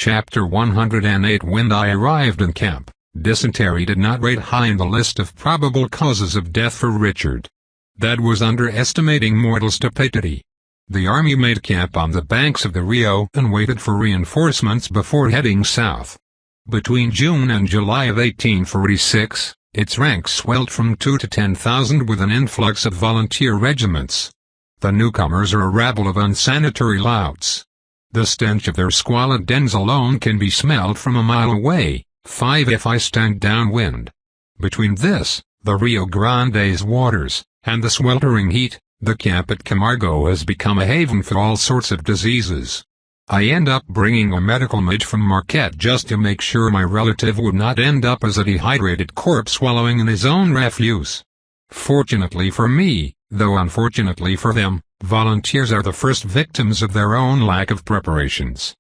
Chapter 108. When I arrived in camp, dysentery did not rate high in the list of probable causes of death for Richard. That was underestimating mortal stupidity. The army made camp on the banks of the Rio and waited for reinforcements before heading south. Between June and July of 1846, its ranks swelled from 2 to 10,000 with an influx of volunteer regiments. The newcomers are a rabble of unsanitary louts. The stench of their squalid dens alone can be smelled from a mile away, 5 if I stand downwind. Between this, the Rio Grande's waters, and the sweltering heat, the camp at Camargo has become a haven for all sorts of diseases. I end up bringing a medical mage from Marquette just to make sure my relative would not end up as a dehydrated corpse wallowing in his own refuse. Fortunately for me, though unfortunately for them, volunteers are the first victims of their own lack of preparations.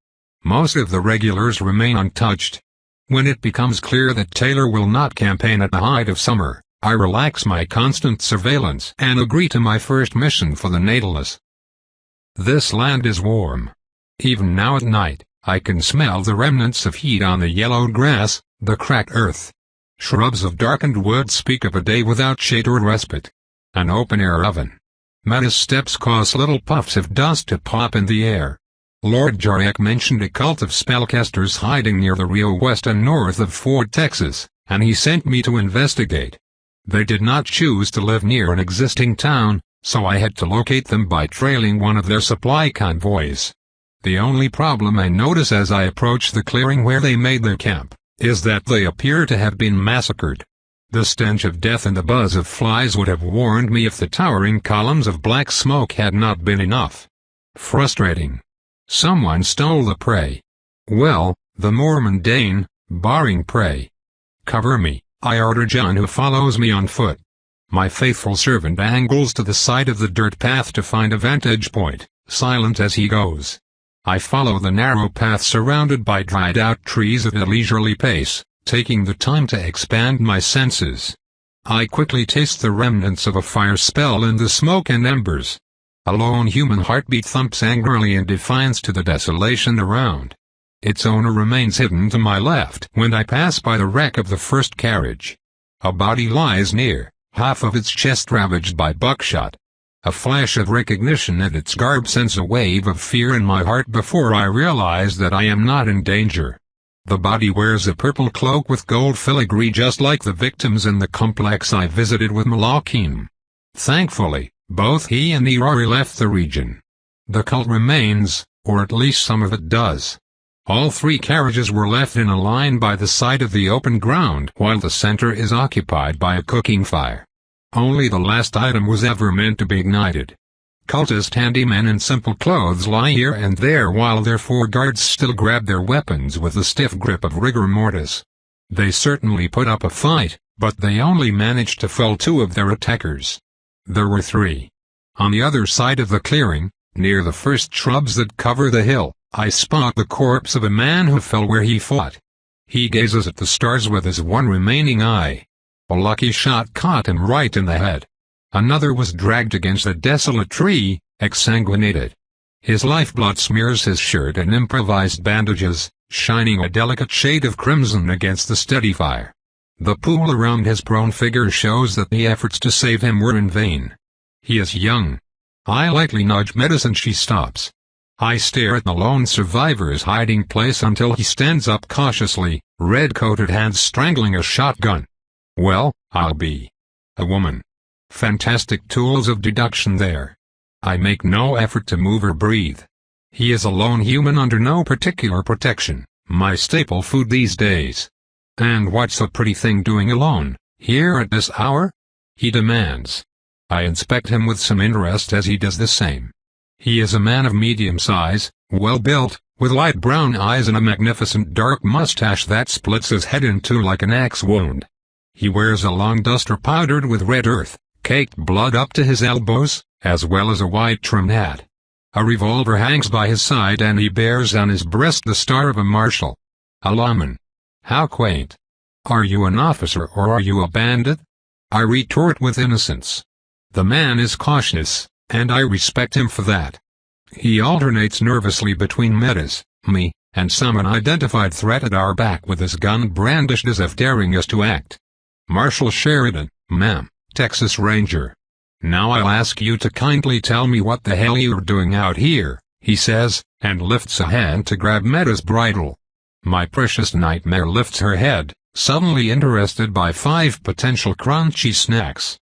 Most of the regulars remain untouched. When it becomes clear that Taylor will not campaign at the height of summer, I relax my constant surveillance and agree to my first mission for the Nautilus. This land is warm. Even now at night, I can smell the remnants of heat on the yellowed grass, the cracked earth. Shrubs of darkened wood speak of a day without shade or respite. An open-air oven. Metta's steps cause little puffs of dust to pop in the air. Lord Jarek mentioned a cult of spellcasters hiding near the Rio west and north of Fort Texas, and he sent me to investigate. They did not choose to live near an existing town, so I had to locate them by trailing one of their supply convoys. The only problem I notice as I approach the clearing where they made their camp, is that they appear to have been massacred. The stench of death and the buzz of flies would have warned me if the towering columns of black smoke had not been enough. Frustrating. Someone stole the prey. Well, the more mundane, barring prey. Cover me, I order John, who follows me on foot. My faithful servant angles to the side of the dirt path to find a vantage point, silent as he goes. I follow the narrow path surrounded by dried-out trees at a leisurely pace, taking the time to expand my senses. I quickly taste the remnants of a fire spell in the smoke and embers. A lone human heartbeat thumps angrily in defiance to the desolation around. Its owner remains hidden to my left when I pass by the wreck of the first carriage. A body lies near, half of its chest ravaged by buckshot. A flash of recognition at its garb sends a wave of fear in my heart before I realize that I am not in danger. The body wears a purple cloak with gold filigree just like the victims in the complex I visited with Malakim. Thankfully, both he and Rory left the region. The cult remains, or at least some of it does. All 3 carriages were left in a line by the side of the open ground while the center is occupied by a cooking fire. Only the last item was ever meant to be ignited. Cultist handymen in simple clothes lie here and there while their 4 guards still grab their weapons with the stiff grip of rigor mortis. They certainly put up a fight, but they only managed to fell 2 of their attackers. There were 3. On the other side of the clearing, near the first shrubs that cover the hill, I spot the corpse of a man who fell where he fought. He gazes at the stars with his one remaining eye. A lucky shot caught him right in the head. Another was dragged against a desolate tree, exsanguinated. His lifeblood smears his shirt and improvised bandages, shining a delicate shade of crimson against the steady fire. The pool around his prone figure shows that the efforts to save him were in vain. He is young. I lightly nudge Metas and she stops. I stare at the lone survivor's hiding place until he stands up cautiously, red-coated hands strangling a shotgun. Well, I'll be a woman. Fantastic tools of deduction there. I make no effort to move or breathe. He is a lone human under no particular protection, my staple food these days. And what's a pretty thing doing alone, here at this hour? He demands. I inspect him with some interest as he does the same. He is a man of medium size, well-built, with light brown eyes and a magnificent dark mustache that splits his head in 2 like an axe wound. He wears a long duster powdered with red earth, caked blood up to his elbows, as well as a white-trimmed hat. A revolver hangs by his side and he bears on his breast the star of a marshal. A lawman. How quaint. Are you an officer or are you a bandit? I retort with innocence. The man is cautious, and I respect him for that. He alternates nervously between Metas, me, and some unidentified threat at our back with his gun brandished as if daring us to act. "Marshal Sheridan, ma'am, Texas Ranger. Now I'll ask you to kindly tell me what the hell you're doing out here," he says, and lifts a hand to grab Metta's bridle. My precious nightmare lifts her head, suddenly interested by 5 potential crunchy snacks.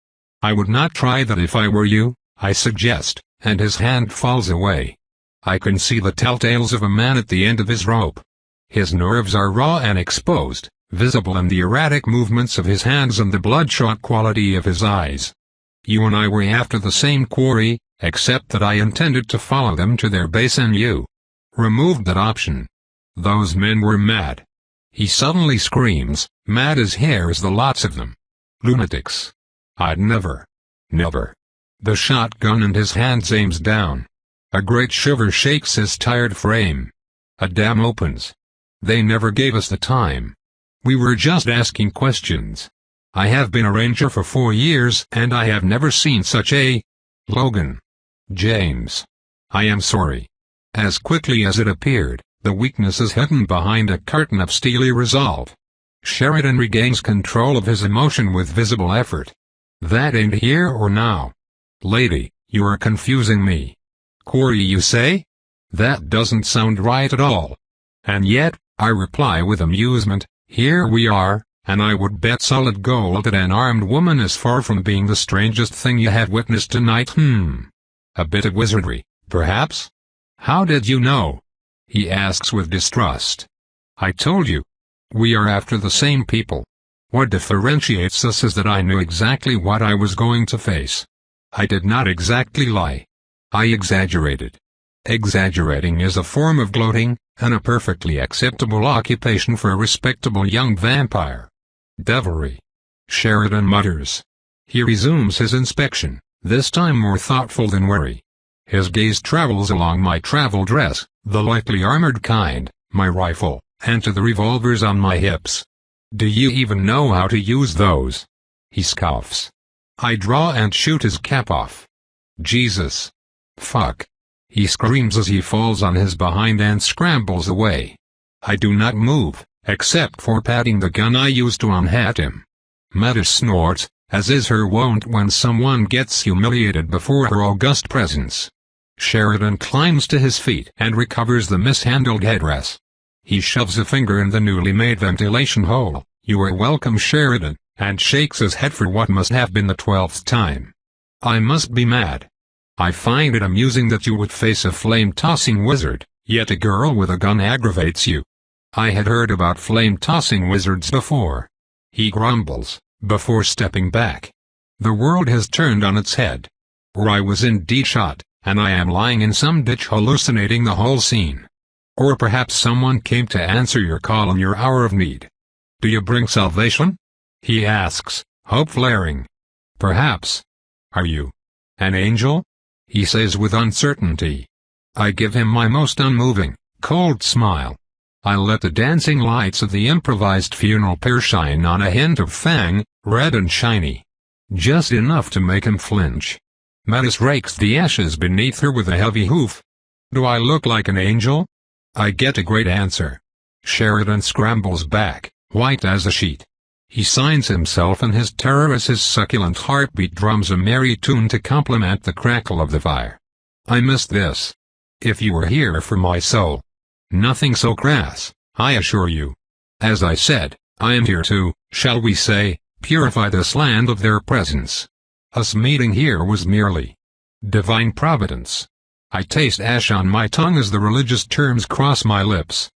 "I would not try that if I were you," I suggest, and his hand falls away. I can see the telltales of a man at the end of his rope. His nerves are raw and exposed, visible in the erratic movements of his hands and the bloodshot quality of his eyes. "You and I were after the same quarry, except that I intended to follow them to their base and you removed that option. Those men were mad." He suddenly screams, mad as hares, the lots of them. "Lunatics. I'd never." The shotgun in his hands aims down. A great shiver shakes his tired frame. A dam opens. "They never gave us the time. We were just asking questions. I have been a ranger for 4 years and I have never seen such a—" "Logan. James. I am sorry." As quickly as it appeared, the weakness is hidden behind a curtain of steely resolve. Sheridan regains control of his emotion with visible effort. "That ain't here or now. Lady, you are confusing me. Quarry, you say? That doesn't sound right at all." "And yet," I reply with amusement, "here we are, and I would bet solid gold that an armed woman is far from being the strangest thing you have witnessed tonight." A bit of wizardry, perhaps?" "How did you know?" he asks with distrust. "I told you. We are after the same people. What differentiates us is that I knew exactly what I was going to face. I did not exactly lie. I exaggerated. Exaggerating is a form of gloating, and a perfectly acceptable occupation for a respectable young vampire." "Devilry," Sheridan mutters. He resumes his inspection, this time more thoughtful than wary. His gaze travels along my travel dress, the lightly armored kind, my rifle, and to the revolvers on my hips. "Do you even know how to use those?" He scoffs. I draw and shoot his cap off. "Jesus. Fuck." He screams as he falls on his behind and scrambles away. I do not move, except for patting the gun I used to unhat him. Metta snorts, as is her wont when someone gets humiliated before her august presence. Sheridan climbs to his feet and recovers the mishandled headdress. He shoves a finger in the newly made ventilation hole. "You are welcome, Sheridan," and shakes his head for what must have been the 12th time. I must be mad. I find it amusing that you would face a flame-tossing wizard, yet a girl with a gun aggravates you. I had heard about flame-tossing wizards before. He grumbles, before stepping back. The world has turned on its head. Or I was indeed shot, and I am lying in some ditch hallucinating the whole scene. Or perhaps someone came to answer your call in your hour of need. "Do you bring salvation?" he asks, hope flaring. "Perhaps." "Are you an angel?" he says with uncertainty. I give him my most unmoving, cold smile. I let the dancing lights of the improvised funeral pyre shine on a hint of fang, red and shiny. Just enough to make him flinch. Mattis rakes the ashes beneath her with a heavy hoof. "Do I look like an angel?" I get a great answer. Sheridan scrambles back, white as a sheet. He signs himself and his terror as his succulent heartbeat drums a merry tune to complement the crackle of the fire. I missed this. If you were here for my soul. Nothing so crass, I assure you. As I said, I am here to, shall we say, purify this land of their presence. Us meeting here was merely divine providence. I taste ash on my tongue as the religious terms cross my lips.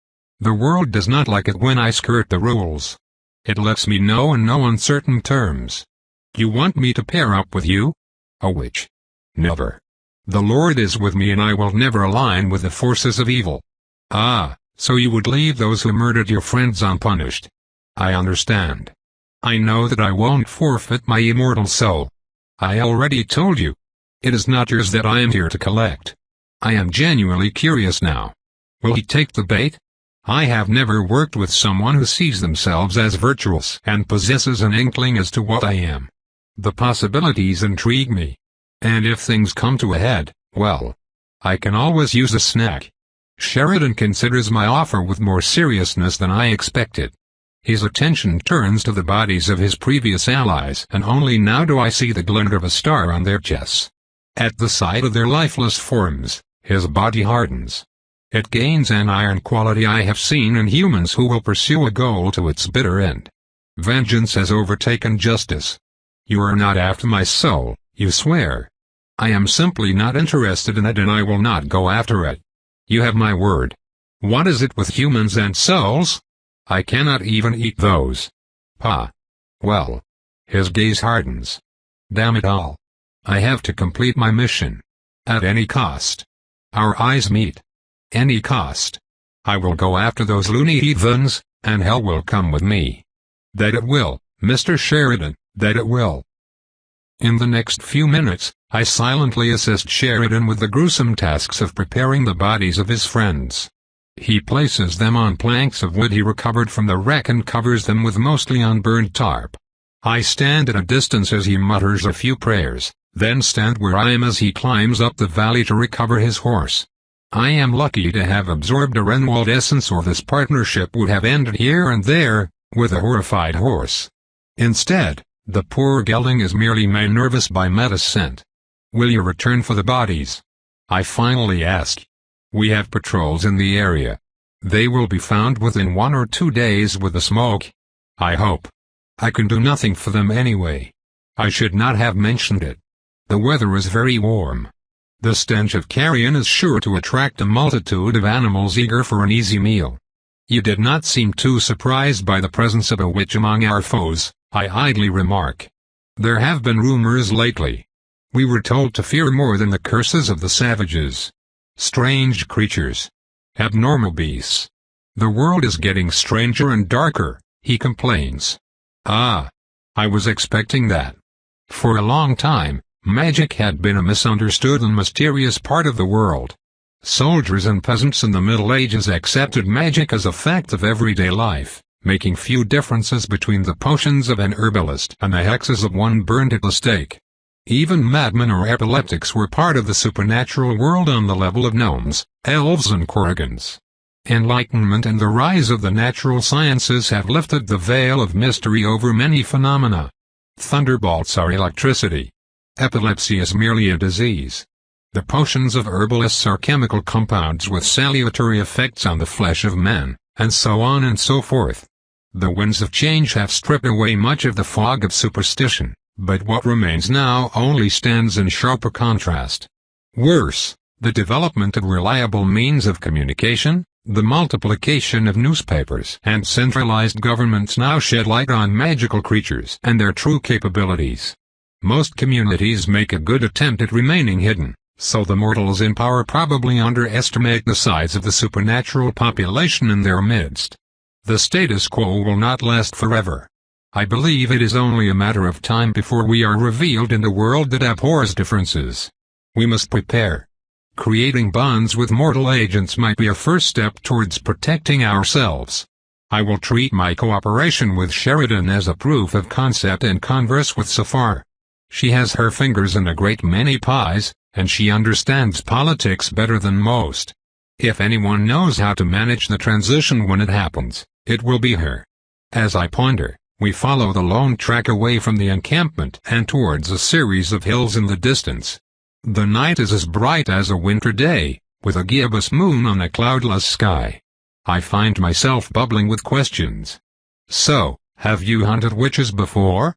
The world does not like it when I skirt the rules. It lets me know in no uncertain terms. You want me to pair up with you? A witch? Never. The Lord is with me and I will never align with the forces of evil. Ah, so you would leave those who murdered your friends unpunished. I understand. I know that I won't forfeit my immortal soul. I already told you. It is not yours that I am here to collect. I am genuinely curious now. Will he take the bait? I have never worked with someone who sees themselves as virtuous and possesses an inkling as to what I am. The possibilities intrigue me. And if things come to a head, well, I can always use a snack. Sheridan considers my offer with more seriousness than I expected. His attention turns to the bodies of his previous allies, and only now do I see the glint of a star on their chests. At the sight of their lifeless forms, his body hardens. It gains an iron quality I have seen in humans who will pursue a goal to its bitter end. Vengeance has overtaken justice. You are not after my soul, you swear. I am simply not interested in it, and I will not go after it. You have my word. What is it with humans and souls? I cannot even eat those. Pa. Well. His gaze hardens. Damn it all. I have to complete my mission. At any cost. Our eyes meet. Any cost. I will go after those loony heathens, and hell will come with me. That it will, Mr. Sheridan, that it will. In the next few minutes, I silently assist Sheridan with the gruesome tasks of preparing the bodies of his friends. He places them on planks of wood he recovered from the wreck and covers them with mostly unburned tarp. I stand at a distance as he mutters a few prayers, then stand where I am as he climbs up the valley to recover his horse. I am lucky to have absorbed a Renwald essence, or this partnership would have ended here and there, with a horrified horse. Instead, the poor gelding is merely made nervous by medicine. Will you return for the bodies? I finally ask. We have patrols in the area. They will be found within 1 or 2 days with the smoke. I hope. I can do nothing for them anyway. I should not have mentioned it. The weather is very warm. The stench of carrion is sure to attract a multitude of animals eager for an easy meal. You did not seem too surprised by the presence of a witch among our foes, I idly remark. There have been rumors lately. We were told to fear more than the curses of the savages. Strange creatures. Abnormal beasts. The world is getting stranger and darker, he complains. Ah. I was expecting that. For a long time, magic had been a misunderstood and mysterious part of the world. Soldiers and peasants in the Middle Ages accepted magic as a fact of everyday life, making few differences between the potions of an herbalist and the hexes of one burned at the stake. Even madmen or epileptics were part of the supernatural world on the level of gnomes, elves and korrigans. Enlightenment and the rise of the natural sciences have lifted the veil of mystery over many phenomena. Thunderbolts are electricity. Epilepsy is merely a disease. The potions of herbalists are chemical compounds with salutary effects on the flesh of men, and so on and so forth. The winds of change have stripped away much of the fog of superstition, but what remains now only stands in sharper contrast. Worse, the development of reliable means of communication, the multiplication of newspapers and centralized governments now shed light on magical creatures and their true capabilities. Most communities make a good attempt at remaining hidden, so the mortals in power probably underestimate the size of the supernatural population in their midst. The status quo will not last forever. I believe it is only a matter of time before we are revealed in a world that abhors differences. We must prepare. Creating bonds with mortal agents might be a first step towards protecting ourselves. I will treat my cooperation with Sheridan as a proof of concept and converse with Safar. She has her fingers in a great many pies, and she understands politics better than most. If anyone knows how to manage the transition when it happens, it will be her. As I ponder, we follow the lone track away from the encampment and towards a series of hills in the distance. The night is as bright as a winter day, with a gibbous moon on a cloudless sky. I find myself bubbling with questions. So, have you hunted witches before?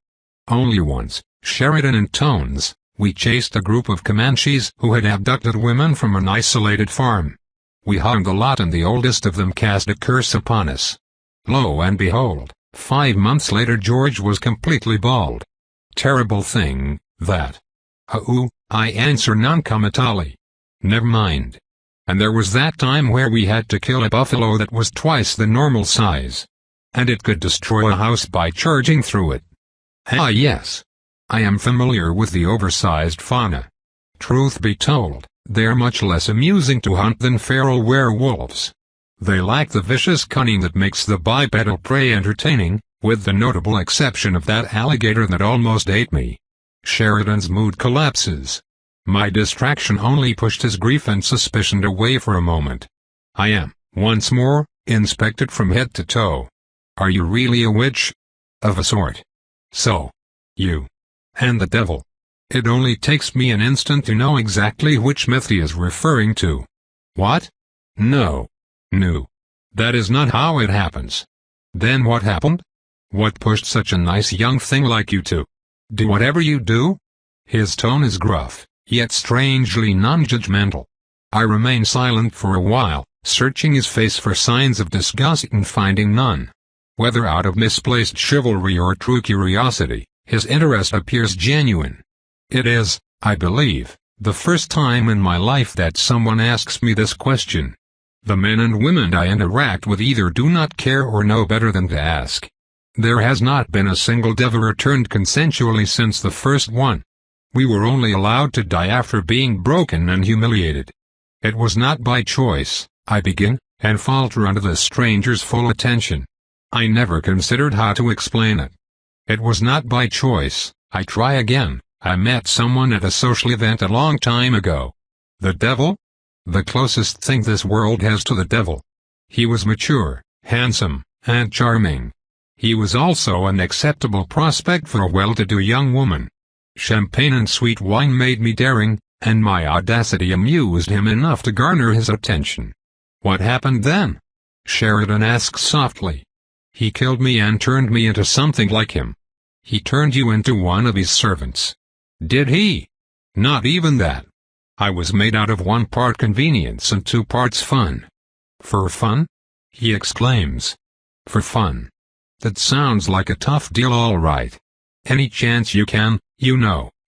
Only once, Sheridan intones. We chased a group of Comanches who had abducted women from an isolated farm. We hung the lot and the oldest of them cast a curse upon us. Lo and behold, 5 months later George was completely bald. Terrible thing, that. I answer non-committally. Never mind. And there was that time where we had to kill a buffalo that was twice the normal size. And it could destroy a house by charging through it. Ah yes. I am familiar with the oversized fauna. Truth be told, they are much less amusing to hunt than feral werewolves. They lack the vicious cunning that makes the bipedal prey entertaining, with the notable exception of that alligator that almost ate me. Sheridan's mood collapses. My distraction only pushed his grief and suspicion away for a moment. I am, once more, inspected from head to toe. Are you really a witch? Of a sort. So. You. And the devil. It only takes me an instant to know exactly which myth he is referring to. What? No. That is not how it happens. Then what happened? What pushed such a nice young thing like you to do whatever you do? His tone is gruff, yet strangely non-judgmental. I remain silent for a while, searching his face for signs of disgust and finding none. Whether out of misplaced chivalry or true curiosity, his interest appears genuine. It is, I believe, the first time in my life that someone asks me this question. The men and women I interact with either do not care or know better than to ask. There has not been a single devil returned consensually since the first one. We were only allowed to die after being broken and humiliated. It was not by choice, I begin, and falter under the stranger's full attention. I never considered how to explain it. It was not by choice, I try again. I met someone at a social event a long time ago. The devil? The closest thing this world has to the devil. He was mature, handsome, and charming. He was also an acceptable prospect for a well-to-do young woman. Champagne and sweet wine made me daring, and my audacity amused him enough to garner his attention. What happened then? Sheridan asked softly. He killed me and turned me into something like him. He turned you into one of his servants. Did he? Not even that. I was made out of 1 part convenience and 2 parts fun. For fun? He exclaims. For fun. That sounds like a tough deal, all right. Any chance you can,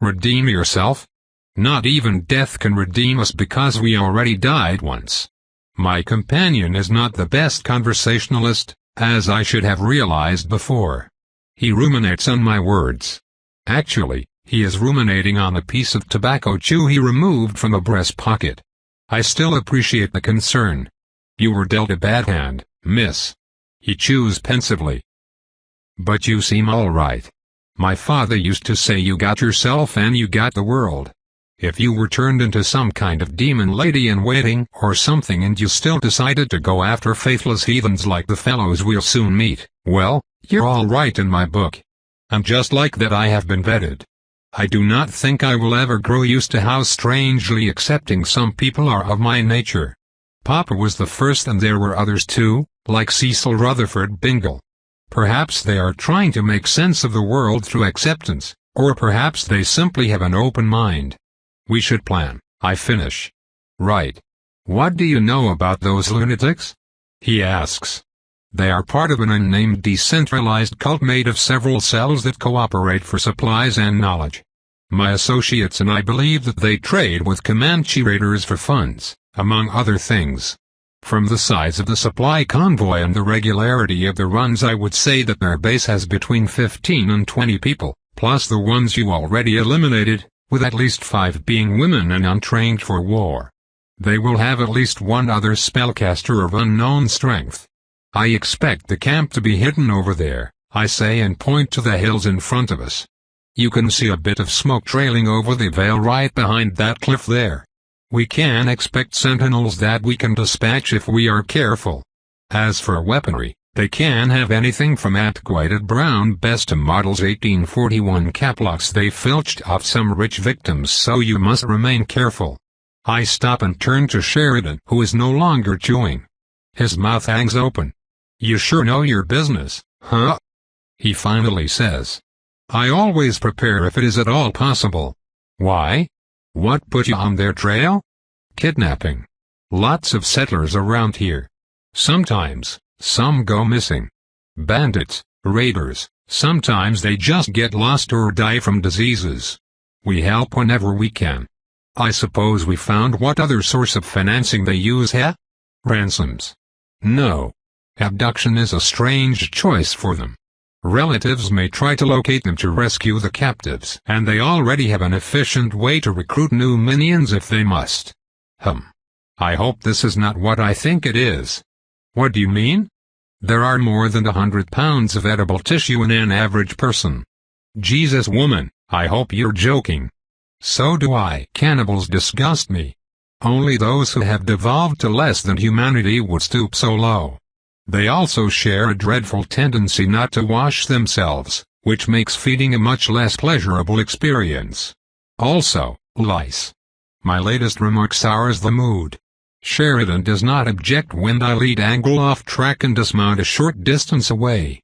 redeem yourself? Not even death can redeem us because we already died once. My companion is not the best conversationalist, as I should have realized before. He ruminates on my words. Actually, he is ruminating on a piece of tobacco chew he removed from a breast pocket. I still appreciate the concern. You were dealt a bad hand, miss. He chews pensively. But you seem all right. My father used to say you got yourself and you got the world. If you were turned into some kind of demon lady-in-waiting or something and you still decided to go after faithless heathens like the fellows we'll soon meet, well, you're all right in my book. I'm just like that. I have been vetted. I do not think I will ever grow used to how strangely accepting some people are of my nature. Papa was the first and there were others too, like Cecil Rutherford Bingle. Perhaps they are trying to make sense of the world through acceptance, or perhaps they simply have an open mind. We should plan, I finish. Right. What do you know about those lunatics? He asks. They are part of an unnamed decentralized cult made of several cells that cooperate for supplies and knowledge. My associates and I believe that they trade with Comanche raiders for funds, among other things. From the size of the supply convoy and the regularity of the runs, I would say that their base has between 15 and 20 people, plus the ones you already eliminated, with at least 5 being women and untrained for war. They will have at least 1 other spellcaster of unknown strength. I expect the camp to be hidden over there, I say and point to the hills in front of us. You can see a bit of smoke trailing over the vale right behind that cliff there. We can expect sentinels that we can dispatch if we are careful. As for weaponry, they can have anything from antiquated brown bess to models 1841 caplocks they filched off some rich victims, so you must remain careful. I stop and turn to Sheridan, who is no longer chewing. His mouth hangs open. You sure know your business, huh? He finally says. I always prepare if it is at all possible. Why? What put you on their trail? Kidnapping. Lots of settlers around here. Sometimes, some go missing. Bandits, raiders, sometimes they just get lost or die from diseases. We help whenever we can. I suppose we found what other source of financing they use, huh? Ransoms. No. Abduction is a strange choice for them. Relatives may try to locate them to rescue the captives, and they already have an efficient way to recruit new minions if they must. I hope this is not what I think it is. What do you mean? There are more than 100 pounds of edible tissue in an average person. Jesus woman, I hope you're joking. So do I. Cannibals disgust me. Only those who have devolved to less than humanity would stoop so low. They also share a dreadful tendency not to wash themselves, which makes feeding a much less pleasurable experience. Also, lice. My latest remark sours the mood. Sheridan does not object when I lead Angle off track and dismount a short distance away.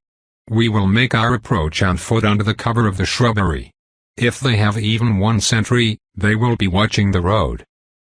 We will make our approach on foot under the cover of the shrubbery. If they have even one sentry, they will be watching the road.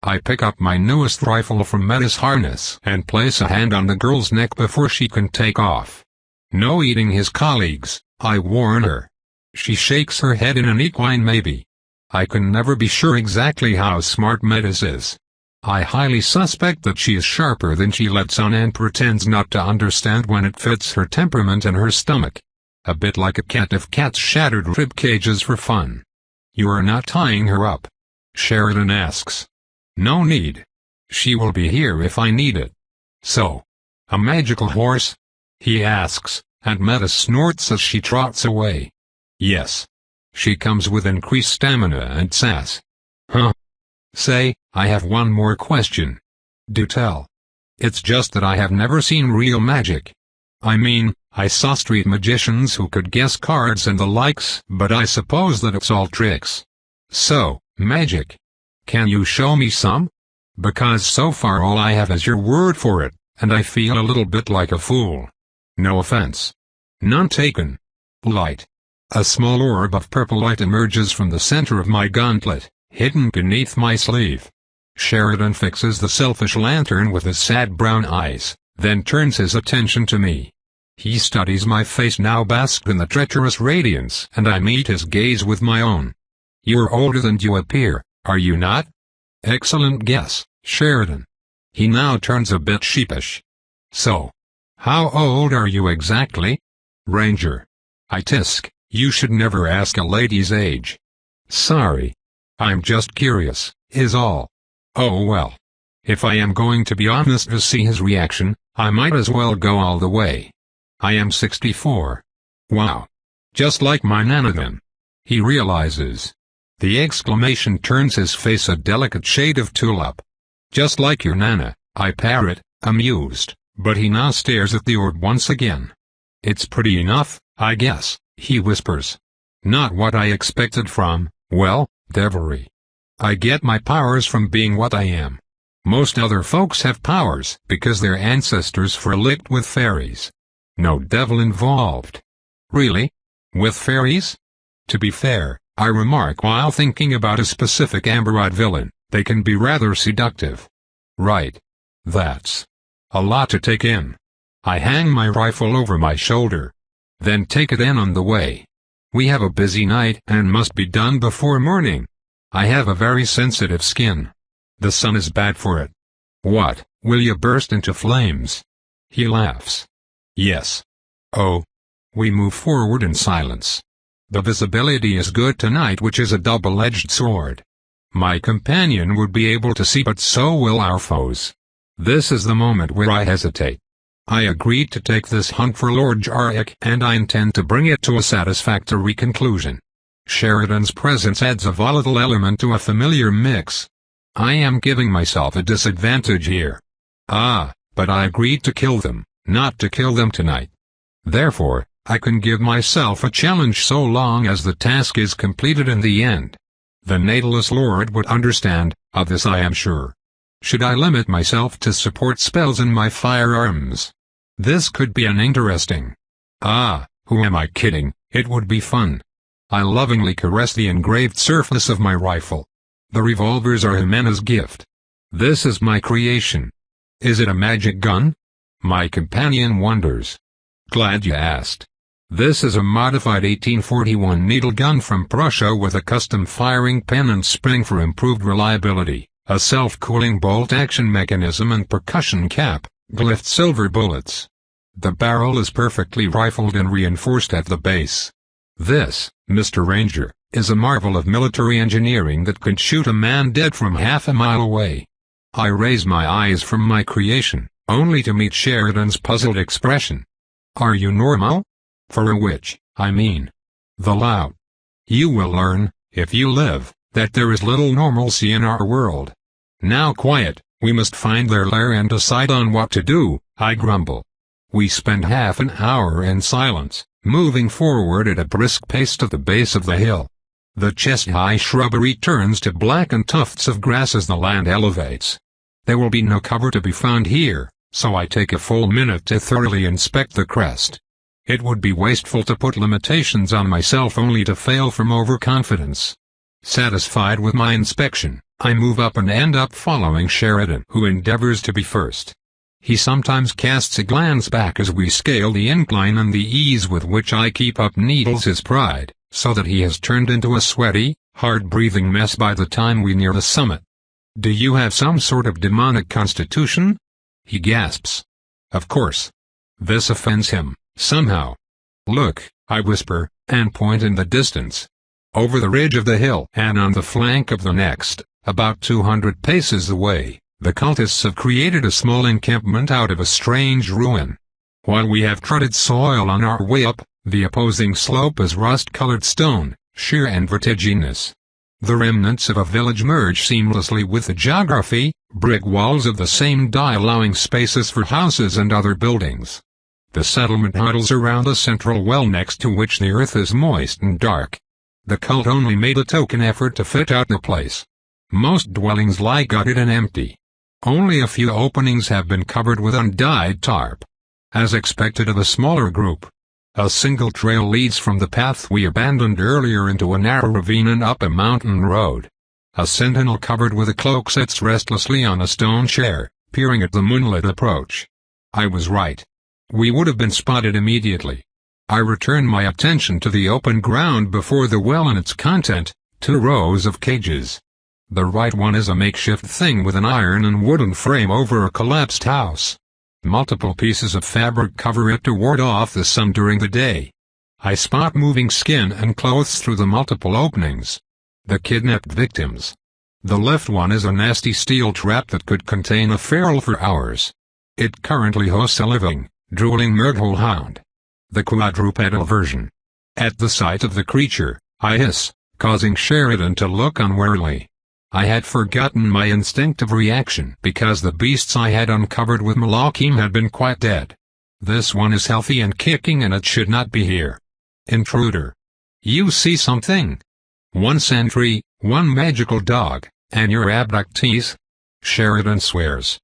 I pick up my newest rifle from Metta's harness and place a hand on the girl's neck before she can take off. No eating his colleagues, I warn her. She shakes her head in an equine maybe. I can never be sure exactly how smart Metta's is. I highly suspect that she is sharper than she lets on and pretends not to understand when it fits her temperament and her stomach. A bit like a cat if cats shattered rib cages for fun. You are not tying her up? Sheridan asks. No need. She will be here if I need it. So, a magical horse? He asks, and Metta snorts as she trots away. Yes. She comes with increased stamina and sass. Huh? Say, I have one more question. Do tell. It's just that I have never seen real magic. I mean, I saw street magicians who could guess cards and the likes, but I suppose that it's all tricks. So, magic. Can you show me some? Because so far all I have is your word for it, and I feel a little bit like a fool. No offense. None taken. Light. A small orb of purple light emerges from the center of my gauntlet, hidden beneath my sleeve. Sheridan fixes the selfish lantern with his sad brown eyes, then turns his attention to me. He studies my face now basked in the treacherous radiance, and I meet his gaze with my own. You're older than you appear, are you not? Excellent guess, Sheridan. He now turns a bit sheepish. So, how old are you exactly? Ranger. I tisk, you should never ask a lady's age. Sorry. I'm just curious, is all. Oh well. If I am going to be honest to see his reaction, I might as well go all the way. I am 64. Wow. Just like my Nana then. He realizes. The exclamation turns his face a delicate shade of tulip. Just like your Nana, I parrot, amused, but he now stares at the orb once again. It's pretty enough, I guess, he whispers. Not what I expected from, well, devilry. I get my powers from being what I am. Most other folks have powers because their ancestors frolicked with fairies. No devil involved. Really? With fairies? To be fair, I remark while thinking about a specific Amberite villain, they can be rather seductive. Right. That's a lot to take in. I hang my rifle over my shoulder. Then take it in on the way. We have a busy night and must be done before morning. I have a very sensitive skin. The sun is bad for it. What, will you burst into flames? He laughs. Yes. Oh. We move forward in silence. The visibility is good tonight, which is a double-edged sword. My companion would be able to see, but so will our foes. This is the moment where I hesitate. I agreed to take this hunt for Lord Jarek, and I intend to bring it to a satisfactory conclusion. Sheridan's presence adds a volatile element to a familiar mix. I am giving myself a disadvantage here. Ah, but I agreed to kill them, not to kill them tonight. Therefore, I can give myself a challenge so long as the task is completed in the end. The Natalist Lord would understand, of this I am sure. Should I limit myself to support spells in my firearms? This could be an interesting. Ah, who am I kidding, it would be fun. I lovingly caress the engraved surface of my rifle. The revolvers are Jimena's gift. This is my creation. Is it a magic gun? My companion wonders. Glad you asked. This is a modified 1841 needle gun from Prussia with a custom firing pin and spring for improved reliability, a self-cooling bolt-action mechanism and percussion cap, glyphed silver bullets. The barrel is perfectly rifled and reinforced at the base. This, Mr. Ranger, is a marvel of military engineering that could shoot a man dead from half a mile away. I raise my eyes from my creation, only to meet Sheridan's puzzled expression. Are you normal? For a witch, I mean. The lout. You will learn, if you live, that there is little normalcy in our world. Now quiet, we must find their lair and decide on what to do, I grumble. We spend half an hour in silence, moving forward at a brisk pace to the base of the hill. The chest-high shrubbery turns to blackened tufts of grass as the land elevates. There will be no cover to be found here, so I take a full minute to thoroughly inspect the crest. It would be wasteful to put limitations on myself only to fail from overconfidence. Satisfied with my inspection, I move up and end up following Sheridan, who endeavors to be first. He sometimes casts a glance back as we scale the incline, and the ease with which I keep up needles his pride, so that he has turned into a sweaty, hard-breathing mess by the time we near the summit. "Do you have some sort of demonic constitution?" he gasps. Of course. This offends him, somehow. "Look," I whisper, and point in the distance. Over the ridge of the hill and on the flank of the next, about 200 paces away, the cultists have created a small encampment out of a strange ruin. While we have trotted soil on our way up, the opposing slope is rust-colored stone, sheer and vertiginous. The remnants of a village merge seamlessly with the geography, brick walls of the same dye allowing spaces for houses and other buildings. The settlement huddles around a central well next to which the earth is moist and dark. The cult only made a token effort to fit out the place. Most dwellings lie gutted and empty. Only a few openings have been covered with undyed tarp. As expected of a smaller group, a single trail leads from the path we abandoned earlier into a narrow ravine and up a mountain road. A sentinel covered with a cloak sits restlessly on a stone chair, peering at the moonlit approach. I was right. We would have been spotted immediately. I return my attention to the open ground before the well and its content, 2 rows of cages. The right one is a makeshift thing with an iron and wooden frame over a collapsed house. Multiple pieces of fabric cover it to ward off the sun during the day. I spot moving skin and clothes through the multiple openings. The kidnapped victims. The left one is a nasty steel trap that could contain a feral for hours. It currently hosts a living, drooling murghole hound. The quadrupedal version. At the sight of the creature, I hiss, causing Sheridan to look unwarily. I had forgotten my instinctive reaction because the beasts I had uncovered with Malachim had been quite dead. This one is healthy and kicking, and it should not be here. Intruder. You see something? 1 sentry, 1 magical dog, and your abductees? Sheridan swears.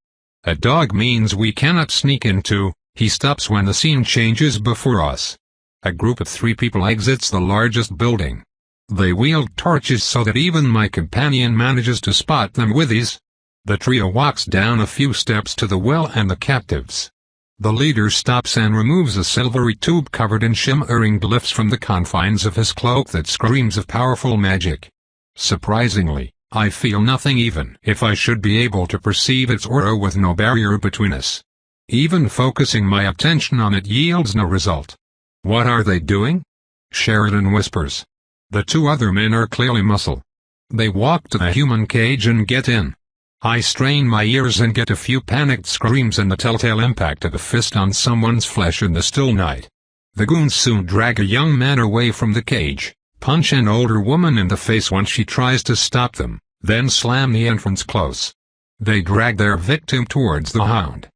A dog means we cannot sneak into. He stops when the scene changes before us. A group of 3 people exits the largest building. They wield torches so that even my companion manages to spot them with ease. The trio walks down a few steps to the well and the captives. The leader stops and removes a silvery tube covered in shimmering glyphs from the confines of his cloak that screams of powerful magic. Surprisingly, I feel nothing even if I should be able to perceive its aura with no barrier between us. Even focusing my attention on it yields no result. What are they doing? Sheridan whispers. The 2 other men are clearly muscle. They walk to the human cage and get in. I strain my ears and get a few panicked screams and the telltale impact of a fist on someone's flesh in the still night. The goons soon drag a young man away from the cage, punch an older woman in the face once she tries to stop them, then slam the entrance close. They drag their victim towards the hound.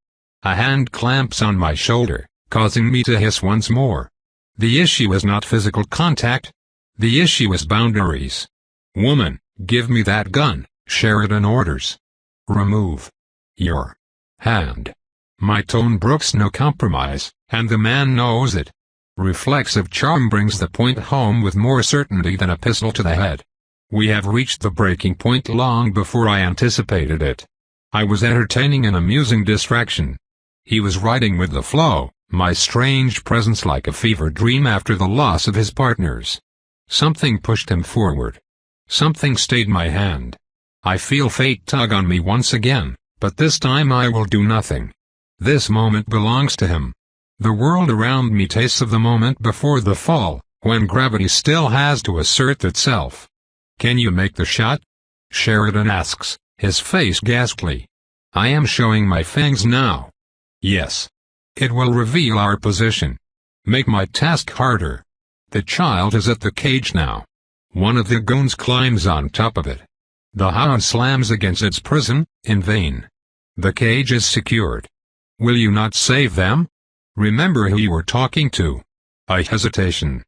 A hand clamps on my shoulder, causing me to hiss once more. The issue is not physical contact. The issue is boundaries. Woman, give me that gun, Sheridan orders. Remove your hand. My tone brooks no compromise, and the man knows it. Reflexive charm brings the point home with more certainty than a pistol to the head. We have reached the breaking point long before I anticipated it. I was entertaining an amusing distraction. He was riding with the flow, my strange presence like a fever dream after the loss of his partners. Something pushed him forward. Something stayed my hand. I feel fate tug on me once again, but this time I will do nothing. This moment belongs to him. The world around me tastes of the moment before the fall, when gravity still has to assert itself. Can you make the shot? Sheridan asks, his face ghastly. I am showing my fangs now. Yes. It will reveal our position. Make my task harder. The child is at the cage now. One of the goons climbs on top of it. The hound slams against its prison, in vain. The cage is secured. Will you not save them? Remember who you are talking to. I hesitation.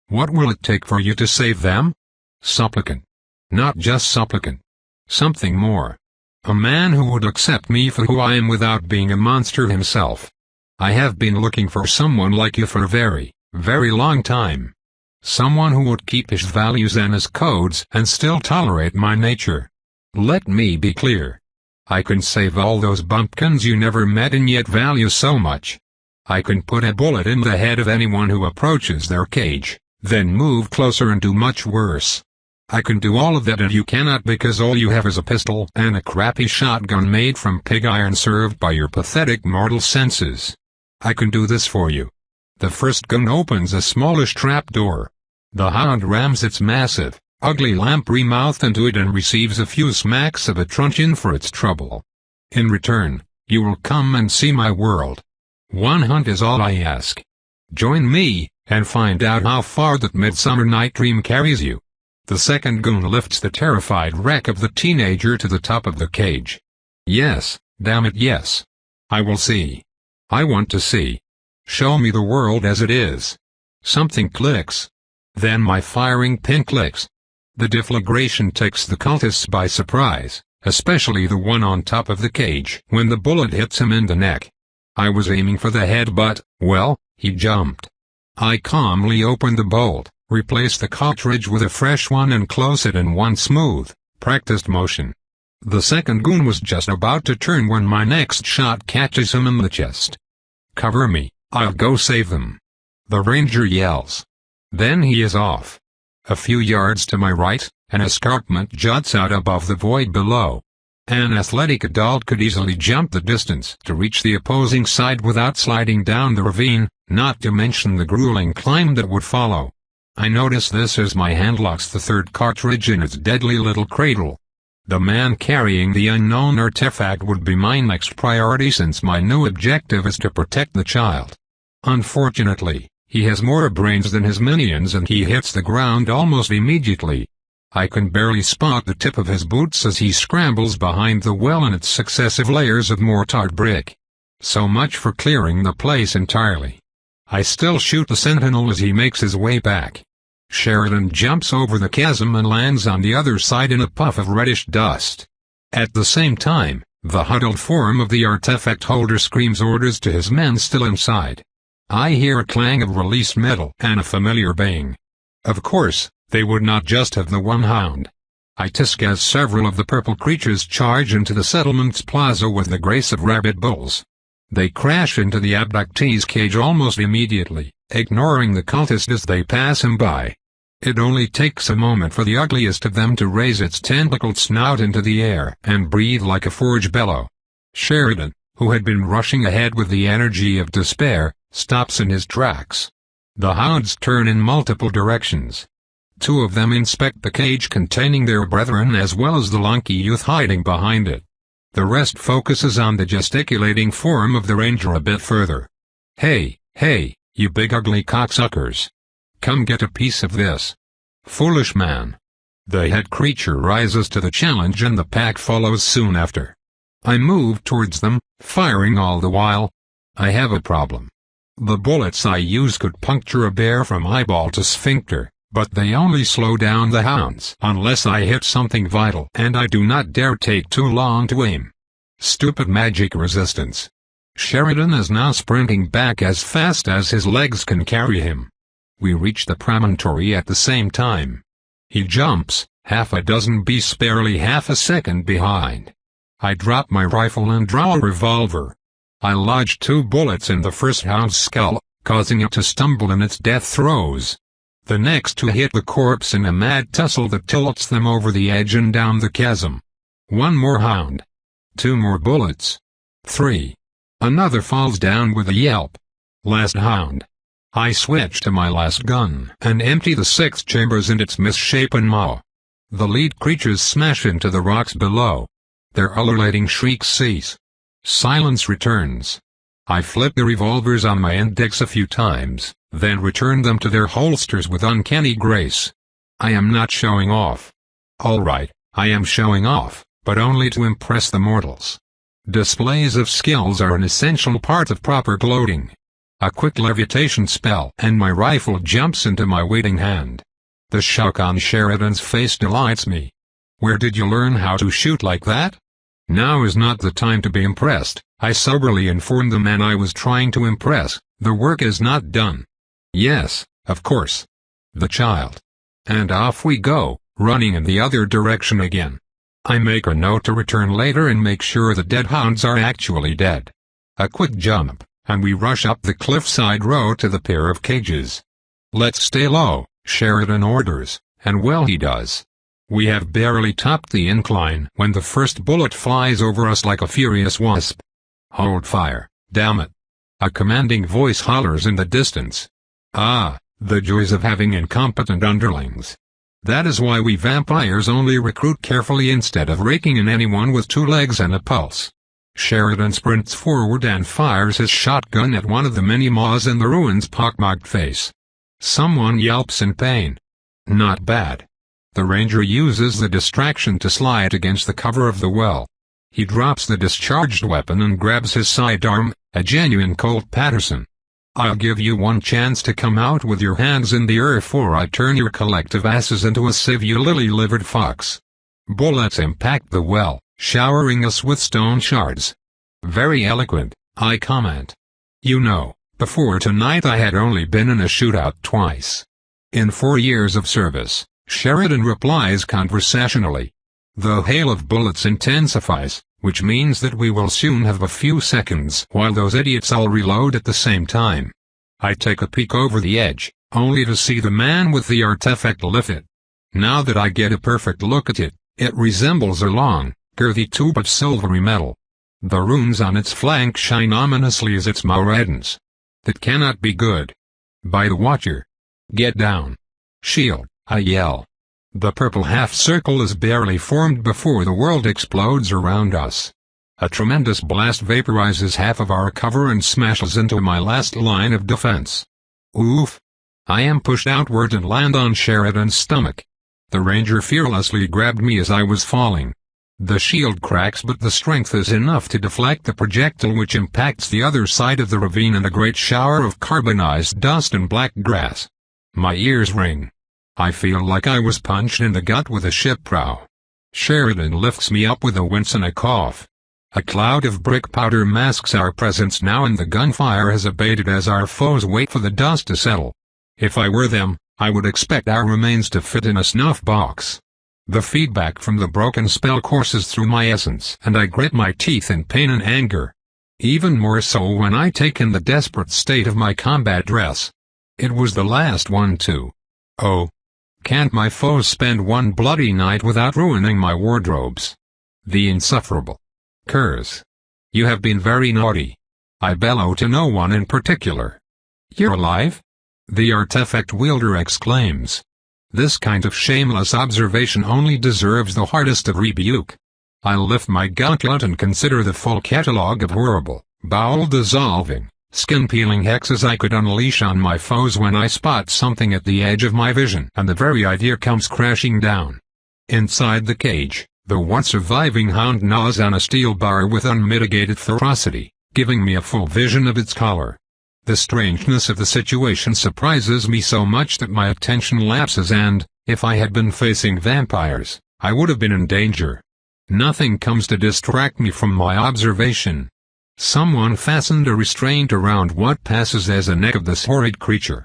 What will it take for you to save them? Supplicant. Not just supplicant. Something more. A man who would accept me for who I am without being a monster himself. I have been looking for someone like you for a very, very long time. Someone who would keep his values and his codes and still tolerate my nature. Let me be clear. I can save all those bumpkins you never met and yet value so much. I can put a bullet in the head of anyone who approaches their cage, then move closer and do much worse. I can do all of that and you cannot because all you have is a pistol and a crappy shotgun made from pig iron served by your pathetic mortal senses. I can do this for you. The first gun opens a smallish trapdoor. The hound rams its massive, ugly lamprey mouth into it and receives a few smacks of a truncheon for its trouble. In return, you will come and see my world. One hunt is all I ask. Join me, and find out how far that midsummer night dream carries you. The second goon lifts the terrified wreck of the teenager to the top of the cage. Yes, damn it yes. I will see. I want to see. Show me the world as it is. Something clicks. Then my firing pin clicks. The deflagration takes the cultists by surprise, especially the one on top of the cage when the bullet hits him in the neck. I was aiming for the head but, well, he jumped. I calmly opened the bolt, replaced the cartridge with a fresh one and closed it in one smooth, practiced motion. The second goon was just about to turn when my next shot catches him in the chest. Cover me, I'll go save them. The ranger yells. Then he is off. A few yards to my right, an escarpment juts out above the void below. An athletic adult could easily jump the distance to reach the opposing side without sliding down the ravine, not to mention the grueling climb that would follow. I notice this as my hand locks the third cartridge in its deadly little cradle. The man carrying the unknown artifact would be my next priority since my new objective is to protect the child. Unfortunately, he has more brains than his minions and he hits the ground almost immediately. I can barely spot the tip of his boots as he scrambles behind the well and its successive layers of mortar brick. So much for clearing the place entirely. I still shoot the sentinel as he makes his way back. Sheridan jumps over the chasm and lands on the other side in a puff of reddish dust. At the same time, the huddled form of the artifact holder screams orders to his men still inside. I hear a clang of released metal and a familiar bang. Of course, they would not just have the one hound. I tisk as several of the purple creatures charge into the settlement's plaza with the grace of rabid bulls. They crash into the abductee's cage almost immediately, ignoring the cultist as they pass him by. It only takes a moment for the ugliest of them to raise its tentacled snout into the air and breathe like a forge bellow. Sheridan, who had been rushing ahead with the energy of despair, stops in his tracks. The hounds turn in multiple directions. Two of them inspect the cage containing their brethren as well as the lanky youth hiding behind it. The rest focuses on the gesticulating form of the ranger a bit further. Hey, you big ugly cocksuckers. Come get a piece of this. Foolish man. The head creature rises to the challenge and the pack follows soon after. I move towards them, firing all the while. I have a problem. The bullets I use could puncture a bear from eyeball to sphincter, but they only slow down the hounds unless I hit something vital and I do not dare take too long to aim. Stupid magic resistance. Sheridan is now sprinting back as fast as his legs can carry him. We reach the promontory at the same time. He jumps, half a dozen beasts barely half a second behind. I drop my rifle and draw a revolver. I lodge 2 bullets in the first hound's skull, causing it to stumble in its death throes. The next 2 hit the corpse in a mad tussle that tilts them over the edge and down the chasm. 1 more hound. 2 more bullets. 3. Another falls down with a yelp. Last hound. I switch to my last gun and empty the 6 chambers in its misshapen maw. The lead creatures smash into the rocks below. Their ululating shrieks cease. Silence returns. I flip the revolvers on my index a few times, then return them to their holsters with uncanny grace. I am not showing off. All right, I am showing off, but only to impress the mortals. Displays of skills are an essential part of proper gloating. A quick levitation spell and my rifle jumps into my waiting hand. The shock on Sheridan's face delights me. Where did you learn how to shoot like that? Now is not the time to be impressed, I soberly informed the man I was trying to impress. The work is not done. Yes, of course. The child. And off we go, running in the other direction again. I make a note to return later and make sure the dead hounds are actually dead. A quick jump, and we rush up the cliffside road to the pair of cages. Let's stay low, Sheridan orders, and well he does. We have barely topped the incline when the first bullet flies over us like a furious wasp. Hold fire, damn it. A commanding voice hollers in the distance. Ah, the joys of having incompetent underlings. That is why we vampires only recruit carefully instead of raking in anyone with 2 legs and a pulse. Sheridan sprints forward and fires his shotgun at one of the many maws in the ruin's pockmarked face. Someone yelps in pain. Not bad. The ranger uses the distraction to slide against the cover of the well. He drops the discharged weapon and grabs his sidearm, a genuine Colt Patterson. I'll give you one chance to come out with your hands in the earth or I turn your collective asses into a sieve, you lily-livered fox. Bullets impact the well, showering us with stone shards. Very eloquent, I comment. You know, before tonight I had only been in a shootout twice. In 4 years of service, Sheridan replies conversationally. The hail of bullets intensifies, which means that we will soon have a few seconds while those idiots all reload at the same time. I take a peek over the edge, only to see the man with the artifact lift it. Now that I get a perfect look at it, it resembles a long, girthy tube of silvery metal. The runes on its flank shine ominously as its mouredens. That cannot be good. By the Watcher. Get down. Shield, I yell. The purple half-circle is barely formed before the world explodes around us. A tremendous blast vaporizes half of our cover and smashes into my last line of defense. Oof! I am pushed outward and land on Sheridan's stomach. The ranger fearlessly grabbed me as I was falling. The shield cracks, but the strength is enough to deflect the projectile, which impacts the other side of the ravine in a great shower of carbonized dust and black grass. My ears ring. I feel like I was punched in the gut with a ship prow. Sheridan lifts me up with a wince and a cough. A cloud of brick powder masks our presence now, and the gunfire has abated as our foes wait for the dust to settle. If I were them, I would expect our remains to fit in a snuff box. The feedback from the broken spell courses through my essence, and I grit my teeth in pain and anger. Even more so when I take in the desperate state of my combat dress. It was the last one too. Oh. Can't my foes spend one bloody night without ruining my wardrobes? The insufferable curs. You have been very naughty. I bellow to no one in particular. You're alive? The artifact wielder exclaims. This kind of shameless observation only deserves the hardest of rebuke. I lift my gauntlet and consider the full catalogue of horrible, bowel-dissolving, skin-peeling hexes I could unleash on my foes when I spot something at the edge of my vision, and the very idea comes crashing down. Inside the cage, the one surviving hound gnaws on a steel bar with unmitigated ferocity, giving me a full vision of its collar. The strangeness of the situation surprises me so much that my attention lapses, and, if I had been facing vampires, I would have been in danger. Nothing comes to distract me from my observation. Someone fastened a restraint around what passes as the neck of this horrid creature.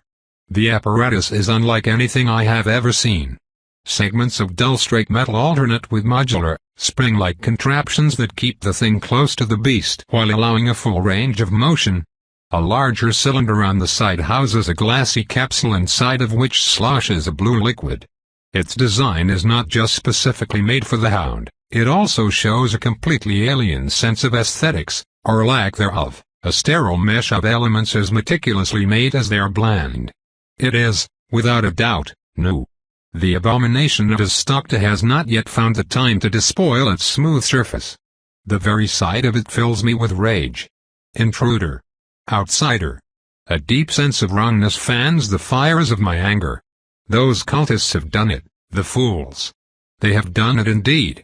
The apparatus is unlike anything I have ever seen. Segments of dull straight metal alternate with modular, spring-like contraptions that keep the thing close to the beast while allowing a full range of motion. A larger cylinder on the side houses a glassy capsule inside of which sloshes a blue liquid. Its design is not just specifically made for the hound, it also shows a completely alien sense of aesthetics, or lack thereof, a sterile mesh of elements as meticulously made as they are bland. It is, without a doubt, new. The abomination it is stuck to has not yet found the time to despoil its smooth surface. The very sight of it fills me with rage. Intruder. Outsider. A deep sense of wrongness fans the fires of my anger. Those cultists have done it, the fools. They have done it indeed.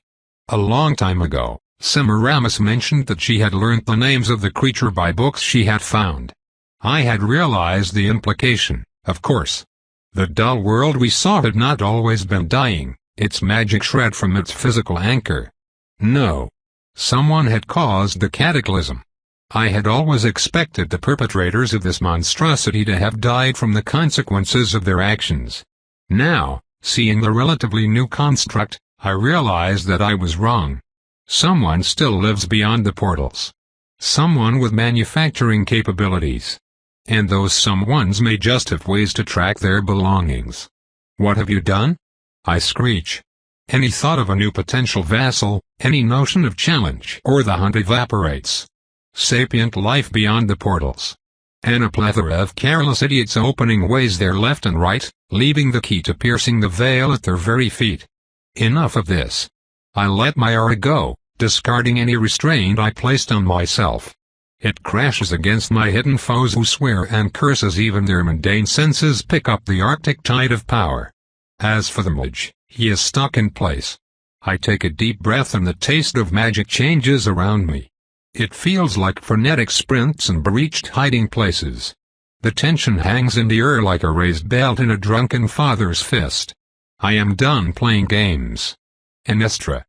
A long time ago, Semiramis mentioned that she had learnt the names of the creature by books she had found. I had realized the implication, of course. The dull world we saw had not always been dying, its magic shred from its physical anchor. No. Someone had caused the cataclysm. I had always expected the perpetrators of this monstrosity to have died from the consequences of their actions. Now, seeing the relatively new construct, I realized that I was wrong. Someone still lives beyond the portals. Someone with manufacturing capabilities. And those someones may just have ways to track their belongings. What have you done? I screech. Any thought of a new potential vassal, any notion of challenge or the hunt evaporates. Sapient life beyond the portals. And a plethora of careless idiots opening ways there left and right, leaving the key to piercing the veil at their very feet. Enough of this. I let my aura go, discarding any restraint I placed on myself. It crashes against my hidden foes who swear and curse as even their mundane senses pick up the arctic tide of power. As for the mage, he is stuck in place. I take a deep breath and the taste of magic changes around me. It feels like frenetic sprints and breached hiding places. The tension hangs in the air like a raised belt in a drunken father's fist. I am done playing games. Anestra.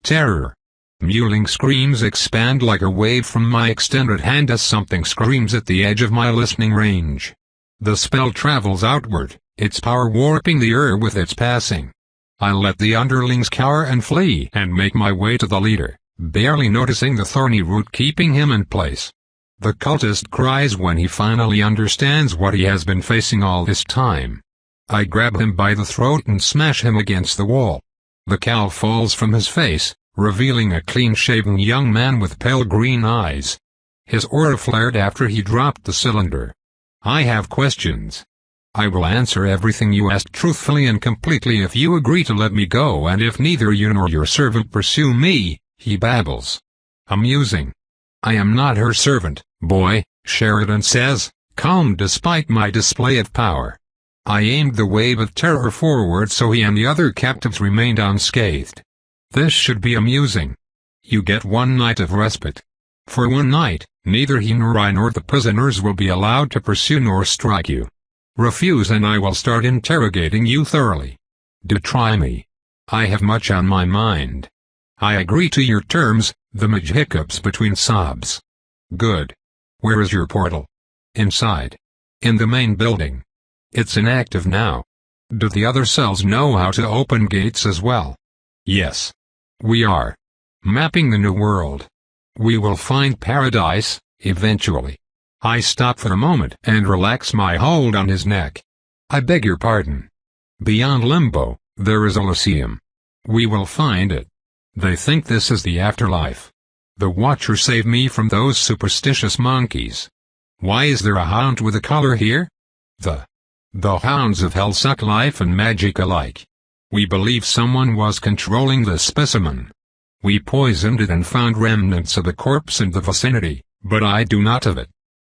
Terror. Mewling screams expand like a wave from my extended hand as something screams at the edge of my listening range. The spell travels outward, its power warping the air with its passing. I let the underlings cower and flee and make my way to the leader, barely noticing the thorny root keeping him in place. The cultist cries when he finally understands what he has been facing all this time. I grab him by the throat and smash him against the wall. The cowl falls from his face, revealing a clean-shaven young man with pale green eyes. His aura flared after he dropped the cylinder. I have questions. I will answer everything you ask truthfully and completely if you agree to let me go, and if neither you nor your servant pursue me, he babbles. Amusing. I am not her servant, boy, Sheridan says, calm despite my display of power. I aimed the wave of terror forward so he and the other captives remained unscathed. This should be amusing. You get one night of respite. For one night, neither he nor I nor the prisoners will be allowed to pursue nor strike you. Refuse and I will start interrogating you thoroughly. Do try me. I have much on my mind. I agree to your terms, the mage hiccups between sobs. Good. Where is your portal? Inside. In the main building. It's inactive now. Do the other cells know how to open gates as well? Yes. We are mapping the new world. We will find paradise, eventually. I stop for a moment and relax my hold on his neck. I beg your pardon. Beyond Limbo, there is Elysium. We will find it. They think this is the afterlife. The Watcher saved me from those superstitious monkeys. Why is there a hound with a collar here? The hounds of hell suck life and magic alike. We believe someone was controlling the specimen. We poisoned it and found remnants of a corpse in the vicinity, but I do not of it.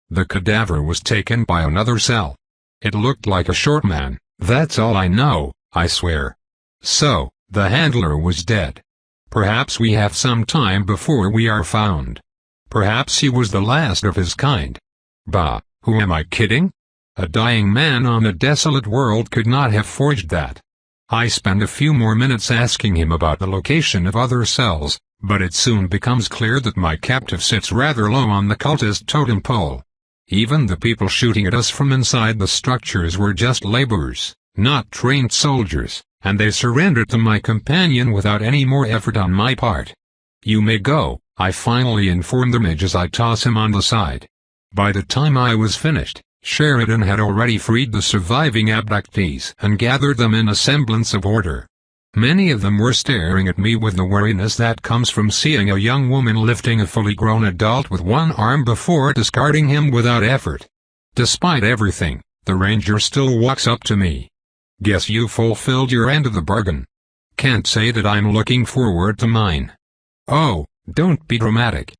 The cadaver was taken by another cell. It looked like a short man, that's all I know, I swear. So, the handler was dead. Perhaps we have some time before we are found. Perhaps he was the last of his kind. Bah, who am I kidding? A dying man on a desolate world could not have forged that. I spend a few more minutes asking him about the location of other cells, but it soon becomes clear that my captive sits rather low on the cultist totem pole. Even the people shooting at us from inside the structures were just laborers, not trained soldiers, and they surrendered to my companion without any more effort on my part. You may go, I finally inform the mage as I toss him on the side. By the time I was finished, Sheridan had already freed the surviving abductees and gathered them in a semblance of order. Many of them were staring at me with the wariness that comes from seeing a young woman lifting a fully grown adult with one arm before discarding him without effort. Despite everything, the ranger still walks up to me. Guess you fulfilled your end of the bargain. Can't say that I'm looking forward to mine. Oh, don't be dramatic.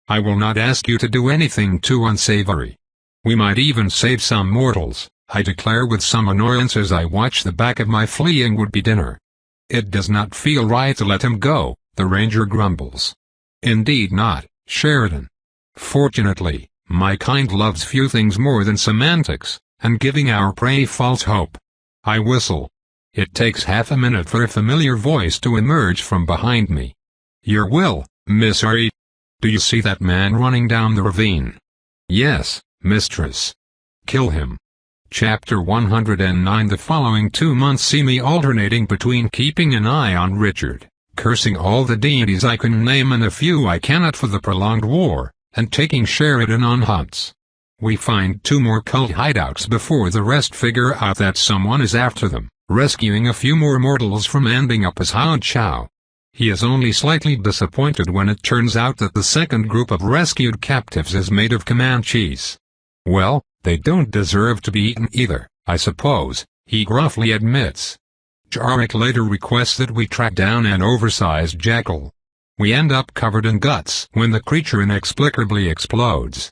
I will not ask you to do anything too unsavory. We might even save some mortals, I declare with some annoyance as I watch the back of my fleeing would-be dinner. It does not feel right to let him go, the ranger grumbles. Indeed not, Sheridan. Fortunately, my kind loves few things more than semantics, and giving our prey false hope. I whistle. It takes half a minute for a familiar voice to emerge from behind me. Your will, Miss Reed. Do you see that man running down the ravine? Yes, mistress. Kill him. Chapter 109. The following 2 months see me alternating between keeping an eye on Richard, cursing all the deities I can name and a few I cannot for the prolonged war, and taking Sheridan on hunts. We find 2 more cult hideouts before the rest figure out that someone is after them, rescuing a few more mortals from ending up as Hao Chow. He is only slightly disappointed when it turns out that the second group of rescued captives is made of Comanches. Well, they don't deserve to be eaten either, I suppose, he gruffly admits. Jarek later requests that we track down an oversized jackal. We end up covered in guts when the creature inexplicably explodes.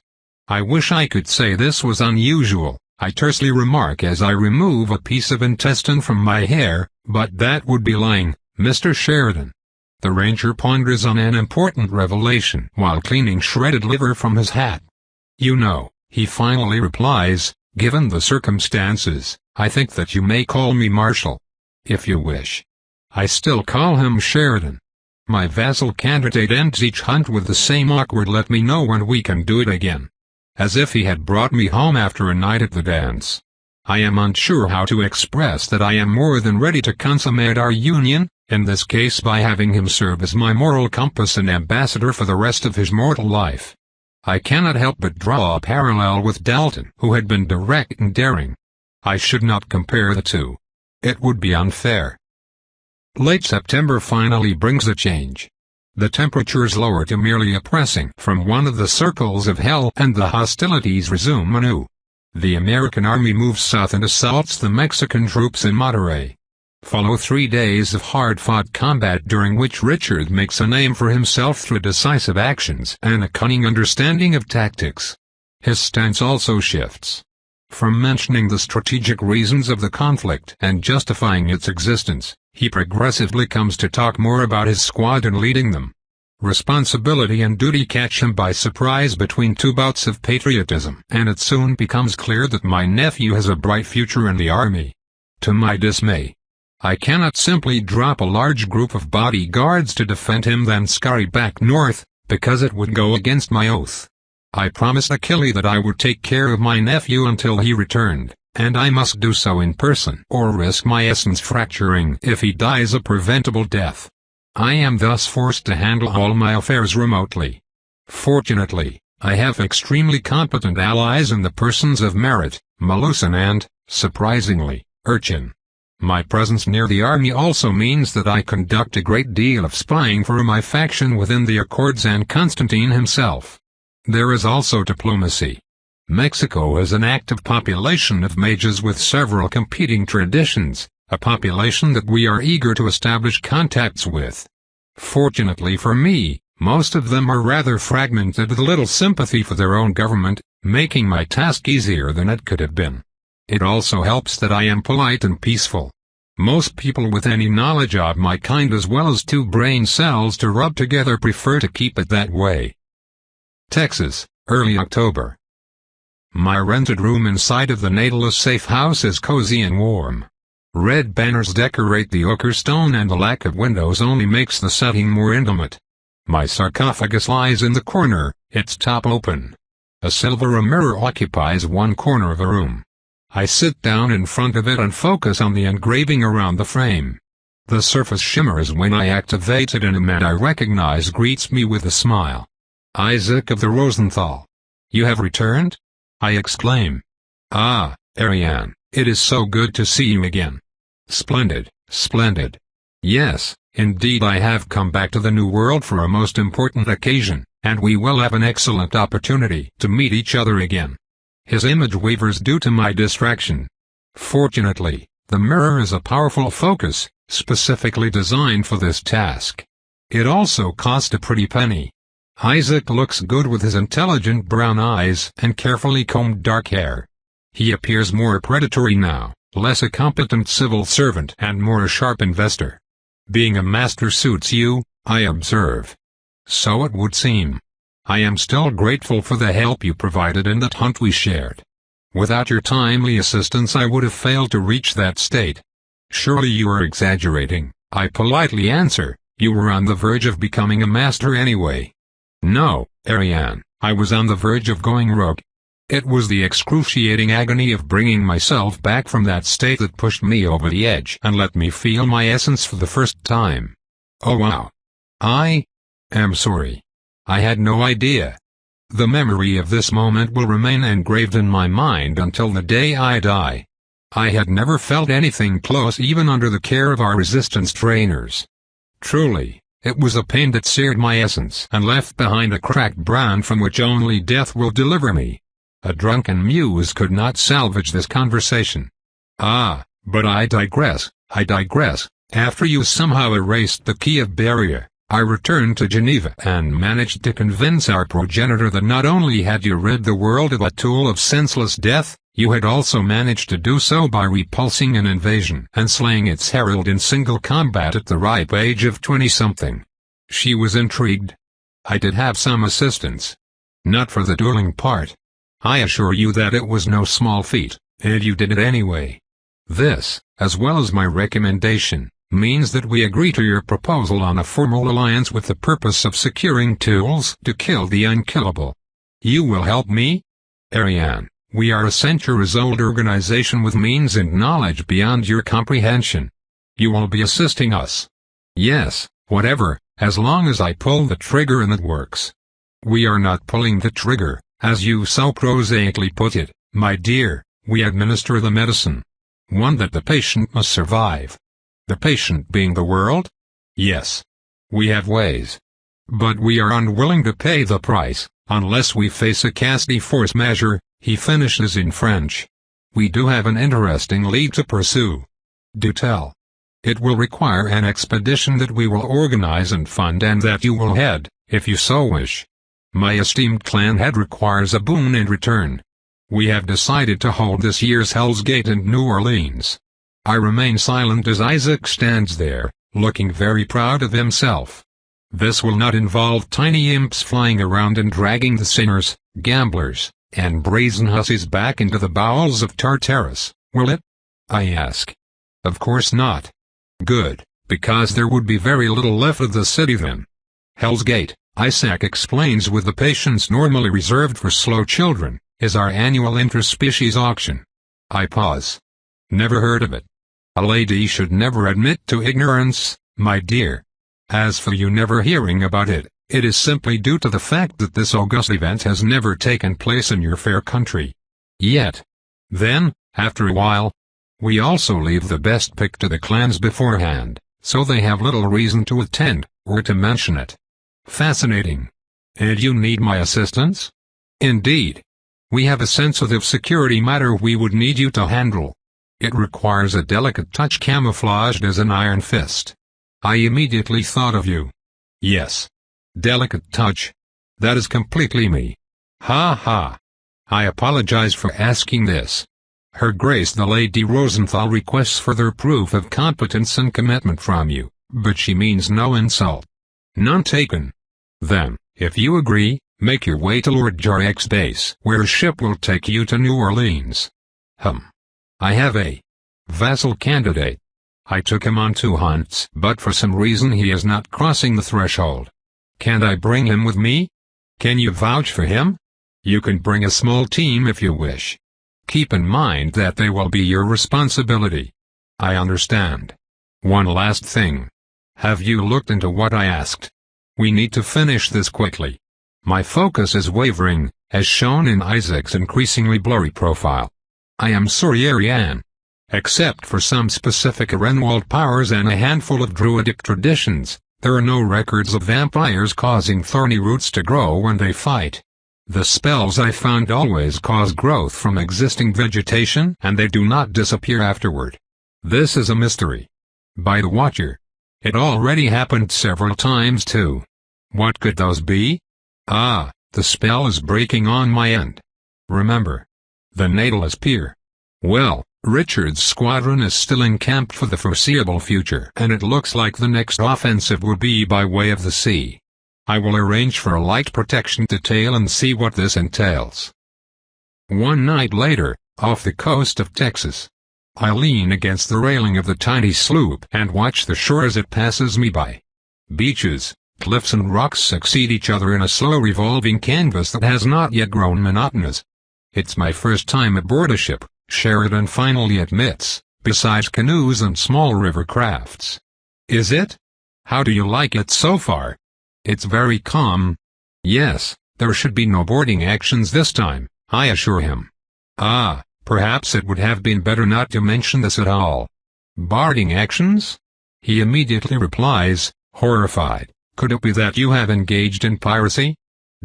I wish I could say this was unusual, I tersely remark as I remove a piece of intestine from my hair, but that would be lying, Mr. Sheridan. The ranger ponders on an important revelation while cleaning shredded liver from his hat. You know, he finally replies, given the circumstances, I think that you may call me Marshal. If you wish. I still call him Sheridan. My vassal candidate ends each hunt with the same awkward let me know when we can do it again. As if he had brought me home after a night at the dance. I am unsure how to express that I am more than ready to consummate our union, in this case by having him serve as my moral compass and ambassador for the rest of his mortal life. I cannot help but draw a parallel with Dalton, who had been direct and daring. I should not compare the two. It would be unfair. Late September finally brings a change. The temperatures lower to merely a pressing from one of the circles of hell and the hostilities resume anew. The American army moves south and assaults the Mexican troops in Monterrey. Follow 3 days of hard-fought combat during which Richard makes a name for himself through decisive actions and a cunning understanding of tactics. His stance also shifts. From mentioning the strategic reasons of the conflict and justifying its existence, he progressively comes to talk more about his squad and leading them. Responsibility and duty catch him by surprise between 2 bouts of patriotism, and it soon becomes clear that my nephew has a bright future in the army. To my dismay, I cannot simply drop a large group of bodyguards to defend him then scurry back north, because it would go against my oath. I promised Achille that I would take care of my nephew until he returned, and I must do so in person or risk my essence fracturing if he dies a preventable death. I am thus forced to handle all my affairs remotely. Fortunately, I have extremely competent allies in the persons of Merritt, Malusin and, surprisingly, Urchin. My presence near the army also means that I conduct a great deal of spying for my faction within the Accords and Constantine himself. There is also diplomacy. Mexico is an active population of mages with several competing traditions, a population that we are eager to establish contacts with. Fortunately for me, most of them are rather fragmented with little sympathy for their own government, making my task easier than it could have been. It also helps that I am polite and peaceful. Most people with any knowledge of my kind as well as 2 brain cells to rub together prefer to keep it that way. Texas, early October. My rented room inside of the Nautilus safe house is cozy and warm. Red banners decorate the ochre stone and the lack of windows only makes the setting more intimate. My sarcophagus lies in the corner, its top open. A silver mirror occupies one corner of the room. I sit down in front of it and focus on the engraving around the frame. The surface shimmers when I activate it and a man I recognize greets me with a smile. Isaac of the Rosenthal. You have returned? I exclaim. Ah, Ariane, it is so good to see you again. Splendid, splendid. Yes, indeed I have come back to the New World for a most important occasion, and we will have an excellent opportunity to meet each other again. His image wavers due to my distraction. Fortunately, the mirror is a powerful focus, specifically designed for this task. It also cost a pretty penny. Isaac looks good with his intelligent brown eyes and carefully combed dark hair. He appears more predatory now, less a competent civil servant and more a sharp investor. Being a master suits you, I observe. So it would seem. I am still grateful for the help you provided in that hunt we shared. Without your timely assistance I would have failed to reach that state. Surely you are exaggerating, I politely answer. You were on the verge of becoming a master anyway. No, Ariane, I was on the verge of going rogue. It was the excruciating agony of bringing myself back from that state that pushed me over the edge and let me feel my essence for the first time. Oh wow. I am sorry. I had no idea. The memory of this moment will remain engraved in my mind until the day I die. I had never felt anything close even under the care of our resistance trainers. Truly, it was a pain that seared my essence and left behind a cracked brand from which only death will deliver me. A drunken muse could not salvage this conversation. Ah, but I digress. After you somehow erased the key of barrier, I returned to Geneva and managed to convince our progenitor that not only had you rid the world of a tool of senseless death, you had also managed to do so by repulsing an invasion and slaying its herald in single combat at the ripe age of 20-something. She was intrigued. I did have some assistance. Not for the dueling part. I assure you that it was no small feat, and you did it anyway. This, as well as my recommendation, means that we agree to your proposal on a formal alliance with the purpose of securing tools to kill the unkillable. You will help me? Ariane, we are a centuries-old organization with means and knowledge beyond your comprehension. You will be assisting us. Yes, whatever, as long as I pull the trigger and it works. We are not pulling the trigger, as you so prosaically put it, my dear, we administer the medicine. One that the patient must survive. The patient being the world? Yes. We have ways. But we are unwilling to pay the price, unless we face a casty force measure, he finishes in French. We do have an interesting lead to pursue. Do tell. It will require an expedition that we will organize and fund and that you will head, if you so wish. My esteemed clan head requires a boon in return. We have decided to hold this year's Hell's Gate in New Orleans. I remain silent as Isaac stands there, looking very proud of himself. This will not involve tiny imps flying around and dragging the sinners, gamblers, and brazen hussies back into the bowels of Tartarus, will it? I ask. Of course not. Good, because there would be very little left of the city then. Hell's Gate, Isaac explains with the patience normally reserved for slow children, is our annual interspecies auction. I pause. Never heard of it. A lady should never admit to ignorance, my dear. As for you never hearing about it, it is simply due to the fact that this august event has never taken place in your fair country. Yet. Then, after a while, we also leave the best pick to the clans beforehand, so they have little reason to attend, or to mention it. Fascinating. And you need my assistance? Indeed. We have a sensitive security matter we would need you to handle. It requires a delicate touch camouflaged as an iron fist. I immediately thought of you. Yes. Delicate touch. That is completely me. Ha ha. I apologize for asking this. Her Grace the Lady Rosenthal requests further proof of competence and commitment from you, but she means no insult. None taken. Then, if you agree, make your way to Lord Jarek's base, where a ship will take you to New Orleans. I have a vassal candidate. I took him on 2 hunts, but for some reason he is not crossing the threshold. Can't I bring him with me? Can you vouch for him? You can bring a small team if you wish. Keep in mind that they will be your responsibility. I understand. One last thing. Have you looked into what I asked? We need to finish this quickly. My focus is wavering, as shown in Isaac's increasingly blurry profile. I am sorry, Ariane. Except for some specific Arenwald powers and a handful of druidic traditions, there are no records of vampires causing thorny roots to grow when they fight. The spells I found always cause growth from existing vegetation and they do not disappear afterward. This is a mystery. By the Watcher. It already happened several times too. What could those be? Ah, the spell is breaking on my end. Remember. The natal is pure. Well, Richard's squadron is still in camp for the foreseeable future, and it looks like the next offensive will be by way of the sea. I will arrange for a light protection detail and see what this entails. One night later, off the coast of Texas, I lean against the railing of the tiny sloop and watch the shore as it passes me by. Beaches, cliffs and rocks succeed each other in a slow revolving canvas that has not yet grown monotonous. It's my first time aboard a ship, Sheridan finally admits, besides canoes and small river crafts. Is it? How do you like it so far? It's very calm. Yes, there should be no boarding actions this time, I assure him. Ah, perhaps it would have been better not to mention this at all. Boarding actions? He immediately replies, horrified, could it be that you have engaged in piracy?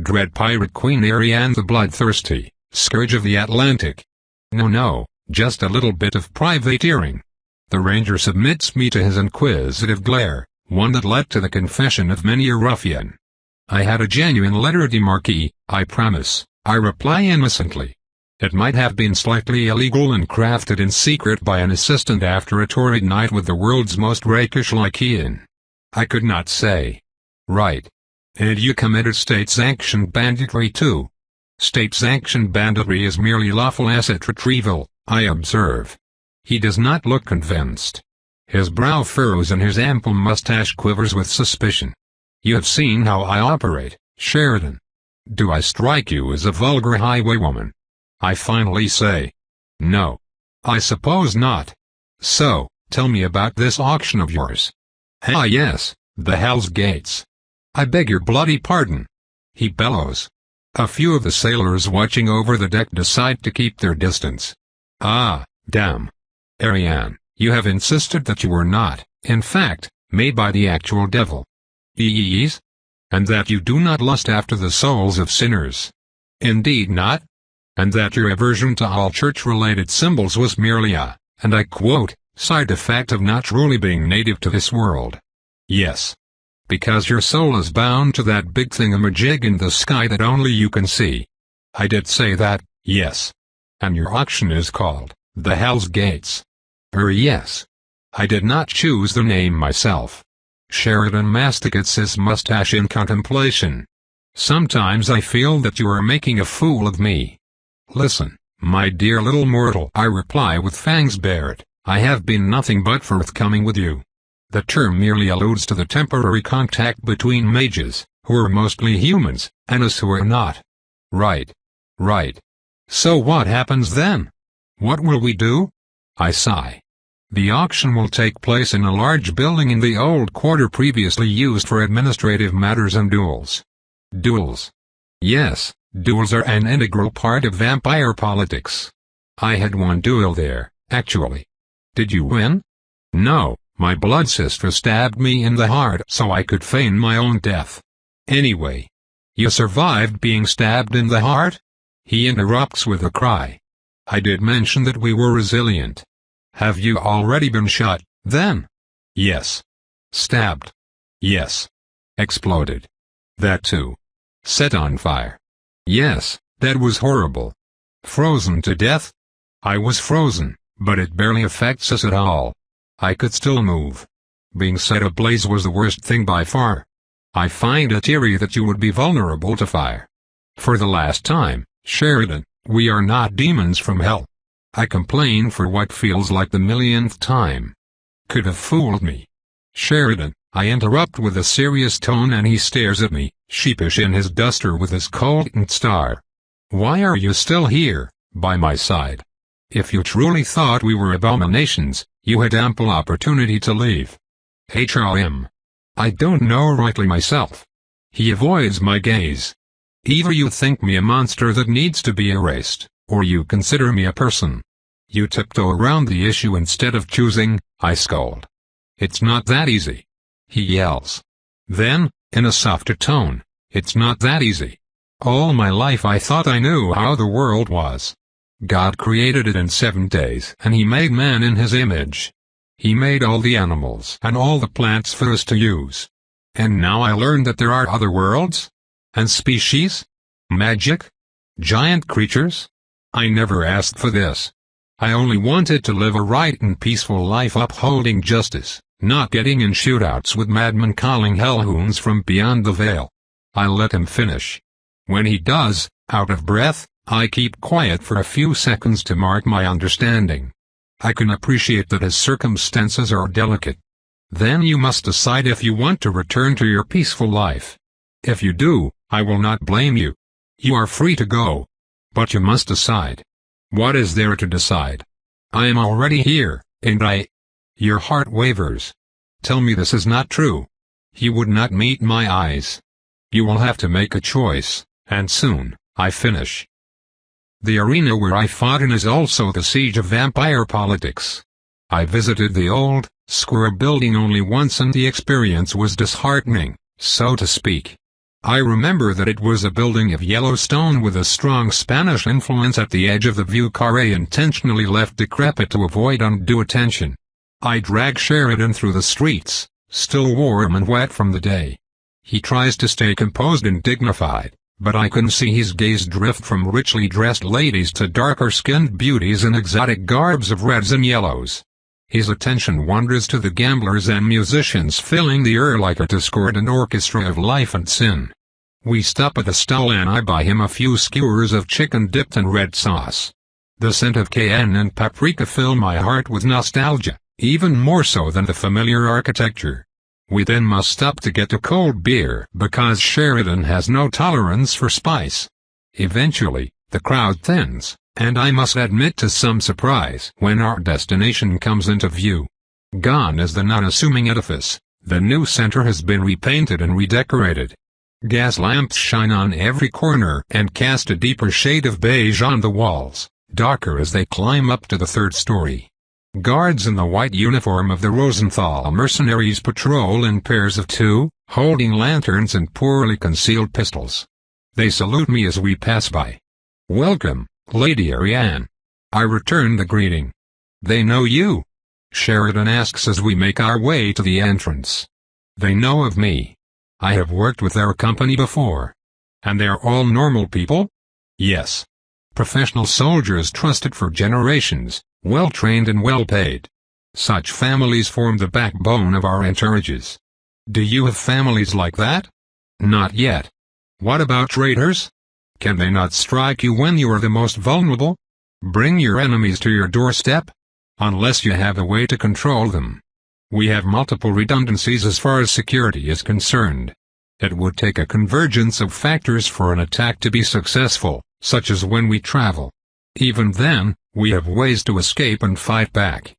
Dread pirate Queen Ariane the Bloodthirsty, scourge of the Atlantic. No, just a little bit of privateering. The ranger submits me to his inquisitive glare, one that led to the confession of many a ruffian. I had a genuine letter de marque, I promise, I reply innocently. It might have been slightly illegal and crafted in secret by an assistant after a torrid night with the world's most rakish Lycaean. I could not say. Right. And you committed state-sanctioned banditry too. State-sanctioned banditry is merely lawful asset retrieval, I observe. He does not look convinced. His brow furrows and his ample mustache quivers with suspicion. You have seen how I operate, Sheridan. Do I strike you as a vulgar highwaywoman? I finally say. No. I suppose not. So, tell me about this auction of yours. Ah yes, the Hell's Gates. I beg your bloody pardon. He bellows. A few of the sailors watching over the deck decide to keep their distance. Ah, damn. Ariane, you have insisted that you were not, in fact, made by the actual devil. Ease? And that you do not lust after the souls of sinners. Indeed not. And that your aversion to all church-related symbols was merely a, and I quote, side effect of not truly being native to this world. Yes. Because your soul is bound to that big thingamajig in the sky that only you can see. I did say that, yes. And your auction is called, the Hell's Gates. Yes. I did not choose the name myself. Sheridan masticates his mustache in contemplation. Sometimes I feel that you are making a fool of me. Listen, my dear little mortal, I reply with fangs bared, I have been nothing but forthcoming with you. The term merely alludes to the temporary contact between mages, who are mostly humans, and us who are not. Right. So what happens then? What will we do? I sigh. The auction will take place in a large building in the old quarter previously used for administrative matters and duels. Duels. Yes, duels are an integral part of vampire politics. I had one duel there, actually. Did you win? No. My blood sister stabbed me in the heart so I could feign my own death. Anyway. You survived being stabbed in the heart? He interrupts with a cry. I did mention that we were resilient. Have you already been shot, then? Yes. Stabbed? Yes. Exploded? That too. Set on fire? Yes, that was horrible. Frozen to death? I was frozen, but it barely affects us at all. I could still move. Being set ablaze was the worst thing by far. I find it eerie that you would be vulnerable to fire. For the last time, Sheridan, we are not demons from hell. I complain for what feels like the millionth time. Could have fooled me. Sheridan, I interrupt with a serious tone and he stares at me, sheepish in his duster with his Colton star. Why are you still here, by my side? If you truly thought we were abominations, you had ample opportunity to leave. HRM. I don't know rightly myself. He avoids my gaze. Either you think me a monster that needs to be erased, or you consider me a person. You tiptoe around the issue instead of choosing, I scold. It's not that easy. He yells. Then, in a softer tone, it's not that easy. All my life I thought I knew how the world was. God created it in 7 days and he made man in his image. He made all the animals and all the plants for us to use. And now I learn that there are other worlds? And species? Magic? Giant creatures? I never asked for this. I only wanted to live a right and peaceful life upholding justice, not getting in shootouts with madmen calling hellhounds from beyond the veil. I let him finish. When he does, out of breath, I keep quiet for a few seconds to mark my understanding. I can appreciate that his circumstances are delicate. Then you must decide if you want to return to your peaceful life. If you do, I will not blame you. You are free to go. But you must decide. What is there to decide? I am already here, and Your heart wavers. Tell me this is not true. He would not meet my eyes. You will have to make a choice, and soon, I finish. The arena where I fought in is also the siege of vampire politics. I visited the old, square building only once and the experience was disheartening, so to speak. I remember that it was a building of yellow stone with a strong Spanish influence at the edge of the view carré intentionally left decrepit to avoid undue attention. I drag Sheridan through the streets, still warm and wet from the day. He tries to stay composed and dignified, but I can see his gaze drift from richly dressed ladies to darker-skinned beauties in exotic garbs of reds and yellows. His attention wanders to the gamblers and musicians filling the air like a discordant orchestra of life and sin. We stop at a stall and I buy him a few skewers of chicken dipped in red sauce. The scent of cayenne and paprika fill my heart with nostalgia, even more so than the familiar architecture. We then must stop to get a cold beer because Sheridan has no tolerance for spice. Eventually, the crowd thins, and I must admit to some surprise when our destination comes into view. Gone is the unassuming edifice. The new center has been repainted and redecorated. Gas lamps shine on every corner and cast a deeper shade of beige on the walls, darker as they climb up to the third story. Guards in the white uniform of the Rosenthal mercenaries patrol in pairs of two, holding lanterns and poorly concealed pistols. They salute me as we pass by. "Welcome, Lady Ariane." I return the greeting. "They know you?" Sheridan asks as we make our way to the entrance. "They know of me. I have worked with their company before." "And they're all normal people?" "Yes. Professional soldiers trusted for generations, well-trained and well-paid. Such families form the backbone of our entourages." "Do you have families like that?" "Not yet." "What about traitors? Can they not strike you when you are the most vulnerable? Bring your enemies to your doorstep? Unless you have a way to control them. We have multiple redundancies as far as security is concerned. It would take a convergence of factors for an attack to be successful, such as when we travel. Even then, we have ways to escape and fight back.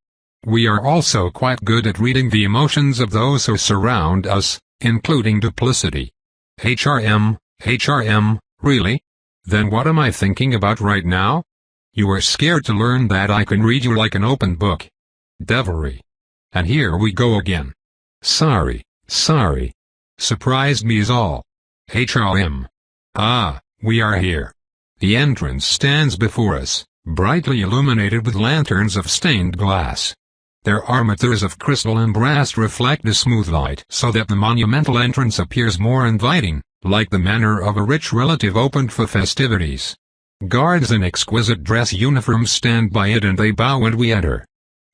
We are also quite good at reading the emotions of those who surround us, including duplicity." HRM, really? Then what am I thinking about right now? You are scared to learn that I can read you like an open book. Devilry. And here we go again. Sorry. Surprised me is all. HRM. Ah, we are here. The entrance stands before us, brightly illuminated with lanterns of stained glass. Their armatures of crystal and brass reflect the smooth light so that the monumental entrance appears more inviting, like the manor of a rich relative opened for festivities. Guards in exquisite dress uniforms stand by it and they bow when we enter.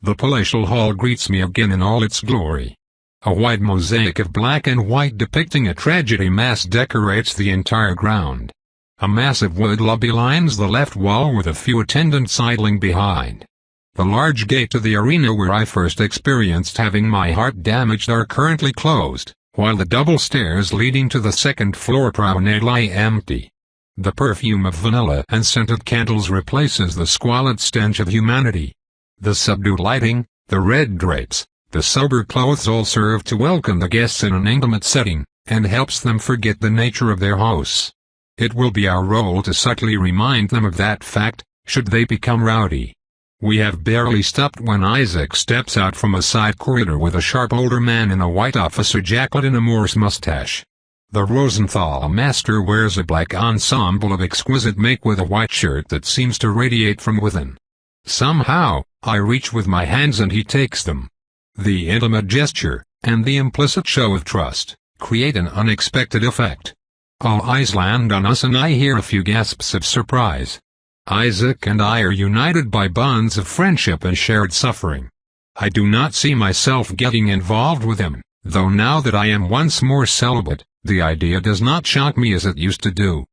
The palatial hall greets me again in all its glory. A wide mosaic of black and white depicting a tragedy mass decorates the entire ground. A massive wood lobby lines the left wall with a few attendants idling behind. The large gate to the arena where I first experienced having my heart damaged are currently closed, while the double stairs leading to the second floor promenade lie empty. The perfume of vanilla and scented candles replaces the squalid stench of humanity. The subdued lighting, the red drapes, the sober clothes all serve to welcome the guests in an intimate setting, and helps them forget the nature of their hosts. It will be our role to subtly remind them of that fact, should they become rowdy. We have barely stopped when Isaac steps out from a side corridor with a sharp older man in a white officer jacket and a Morse mustache. The Rosenthal master wears a black ensemble of exquisite make with a white shirt that seems to radiate from within. Somehow, I reach with my hands and he takes them. The intimate gesture, and the implicit show of trust, create an unexpected effect. All eyes land on us and I hear a few gasps of surprise. Isaac and I are united by bonds of friendship and shared suffering. I do not see myself getting involved with him, though now that I am once more celibate, the idea does not shock me as it used to do.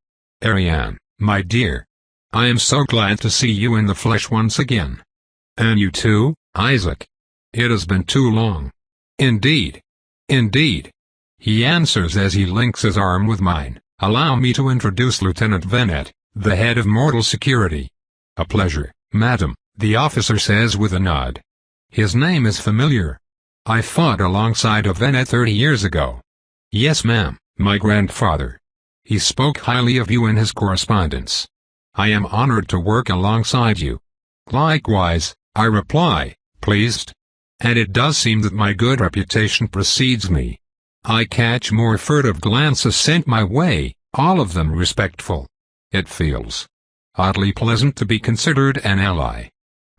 Ariane, my dear. I am so glad to see you in the flesh once again. And you too, Isaac. It has been too long. Indeed. Indeed. He answers as he links his arm with mine. Allow me to introduce Lieutenant Venet, the head of Mortal Security. A pleasure, madam, the officer says with a nod. His name is familiar. I fought alongside of Venet 30 years ago. Yes, ma'am, my grandfather. He spoke highly of you in his correspondence. I am honored to work alongside you. Likewise, I reply, pleased. And it does seem that my good reputation precedes me. I catch more furtive glances sent my way, all of them respectful. It feels oddly pleasant to be considered an ally.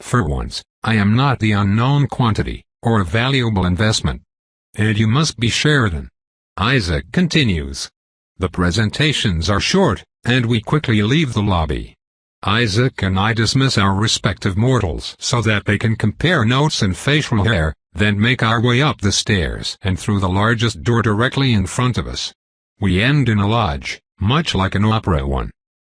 For once, I am not the unknown quantity, or a valuable investment. And you must be Sheridan. Isaac continues. The presentations are short, and we quickly leave the lobby. Isaac and I dismiss our respective mortals so that they can compare notes and facial hair, then make our way up the stairs and through the largest door directly in front of us. We end in a lodge, much like an opera one.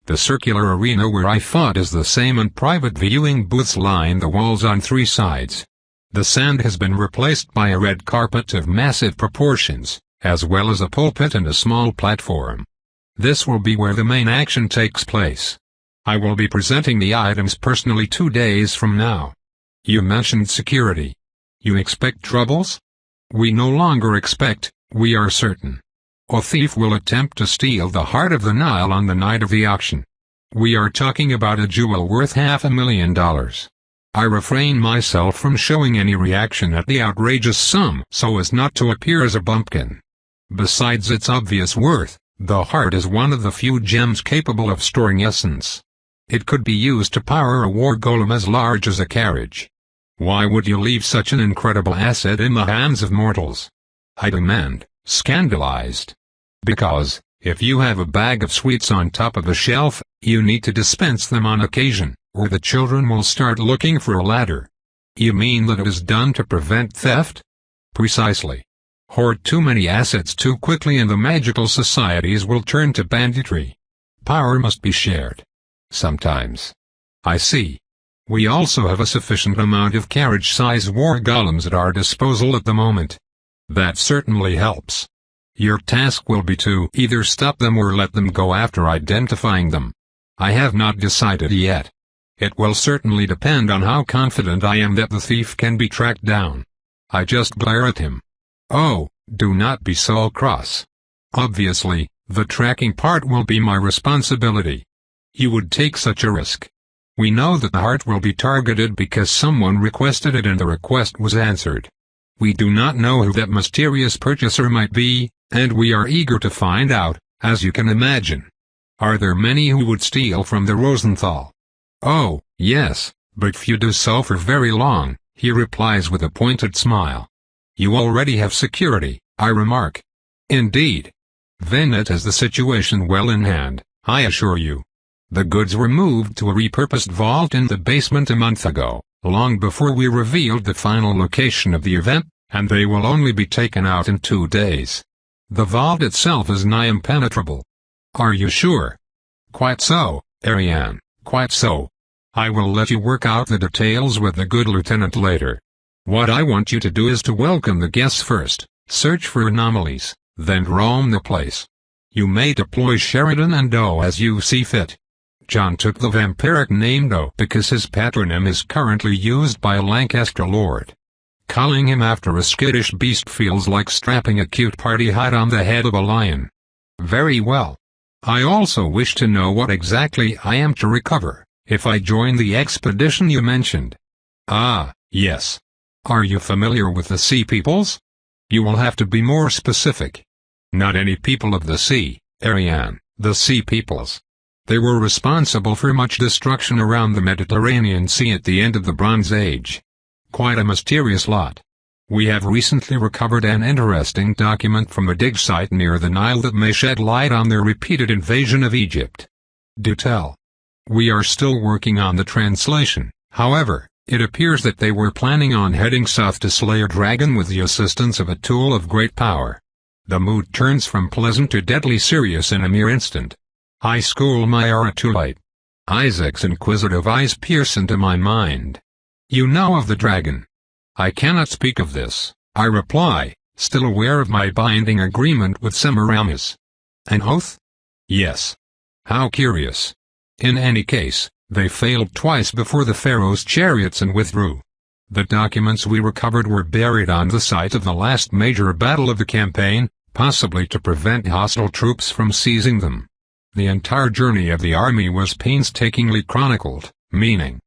The circular arena where I fought is the same, and private viewing booths line the walls on 3 sides. The sand has been replaced by a red carpet of massive proportions, as well as a pulpit and a small platform. This will be where the main action takes place. I will be presenting the items personally 2 days from now. You mentioned security. You expect troubles? We no longer expect, we are certain. A thief will attempt to steal the heart of the Nile on the night of the auction. We are talking about a jewel worth $500,000. I refrain myself from showing any reaction at the outrageous sum so as not to appear as a bumpkin. Besides its obvious worth, the heart is one of the few gems capable of storing essence. It could be used to power a war golem as large as a carriage. Why would you leave such an incredible asset in the hands of mortals? I demand, scandalized. Because, if you have a bag of sweets on top of a shelf, you need to dispense them on occasion, or the children will start looking for a ladder. You mean that it is done to prevent theft? Precisely. Hoard too many assets too quickly and the magical societies will turn to banditry. Power must be shared. Sometimes. I see. We also have a sufficient amount of carriage-size war golems at our disposal at the moment. That certainly helps. Your task will be to either stop them or let them go after identifying them. I have not decided yet. It will certainly depend on how confident I am that the thief can be tracked down. I just glare at him. Oh, do not be so cross. Obviously, the tracking part will be my responsibility. You would take such a risk. We know that the heart will be targeted because someone requested it and the request was answered. We do not know who that mysterious purchaser might be, and we are eager to find out, as you can imagine. Are there many who would steal from the Rosenthal? Oh, yes, but few do so for very long, he replies with a pointed smile. You already have security, I remark. Indeed. Venet has the situation well in hand, I assure you. The goods were moved to a repurposed vault in the basement a month ago, long before we revealed the final location of the event, and they will only be taken out in 2 days. The vault itself is nigh impenetrable. Are you sure? Quite so, Ariane, quite so. I will let you work out the details with the good lieutenant later. What I want you to do is to welcome the guests first, search for anomalies, then roam the place. You may deploy Sheridan and Doe as you see fit. John took the vampiric name Doe because his patronym is currently used by a Lancaster lord. Calling him after a skittish beast feels like strapping a cute party hat on the head of a lion. Very well. I also wish to know what exactly I am to recover, if I join the expedition you mentioned. Ah, yes. Are you familiar with the Sea Peoples? You will have to be more specific. Not any people of the sea, Ariane, the Sea Peoples. They were responsible for much destruction around the Mediterranean Sea at the end of the Bronze Age. Quite a mysterious lot. We have recently recovered an interesting document from a dig site near the Nile that may shed light on their repeated invasion of Egypt. Do tell. We are still working on the translation, however. It appears that they were planning on heading south to slay a dragon with the assistance of a tool of great power. The mood turns from pleasant to deadly serious in a mere instant. I school my aura too late. Isaac's inquisitive eyes pierce into my mind. You know of the dragon? I cannot speak of this, I reply, still aware of my binding agreement with Semiramis. An oath? Yes. How curious. In any case, they failed twice before the pharaoh's chariots and withdrew. The documents we recovered were buried on the site of the last major battle of the campaign, possibly to prevent hostile troops from seizing them. The entire journey of the army was painstakingly chronicled, meaning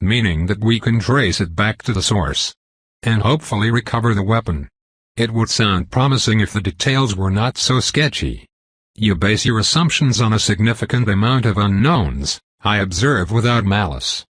that we can trace it back to the source. And hopefully recover the weapon. It would sound promising if the details were not so sketchy. You base your assumptions on a significant amount of unknowns, I observe without malice.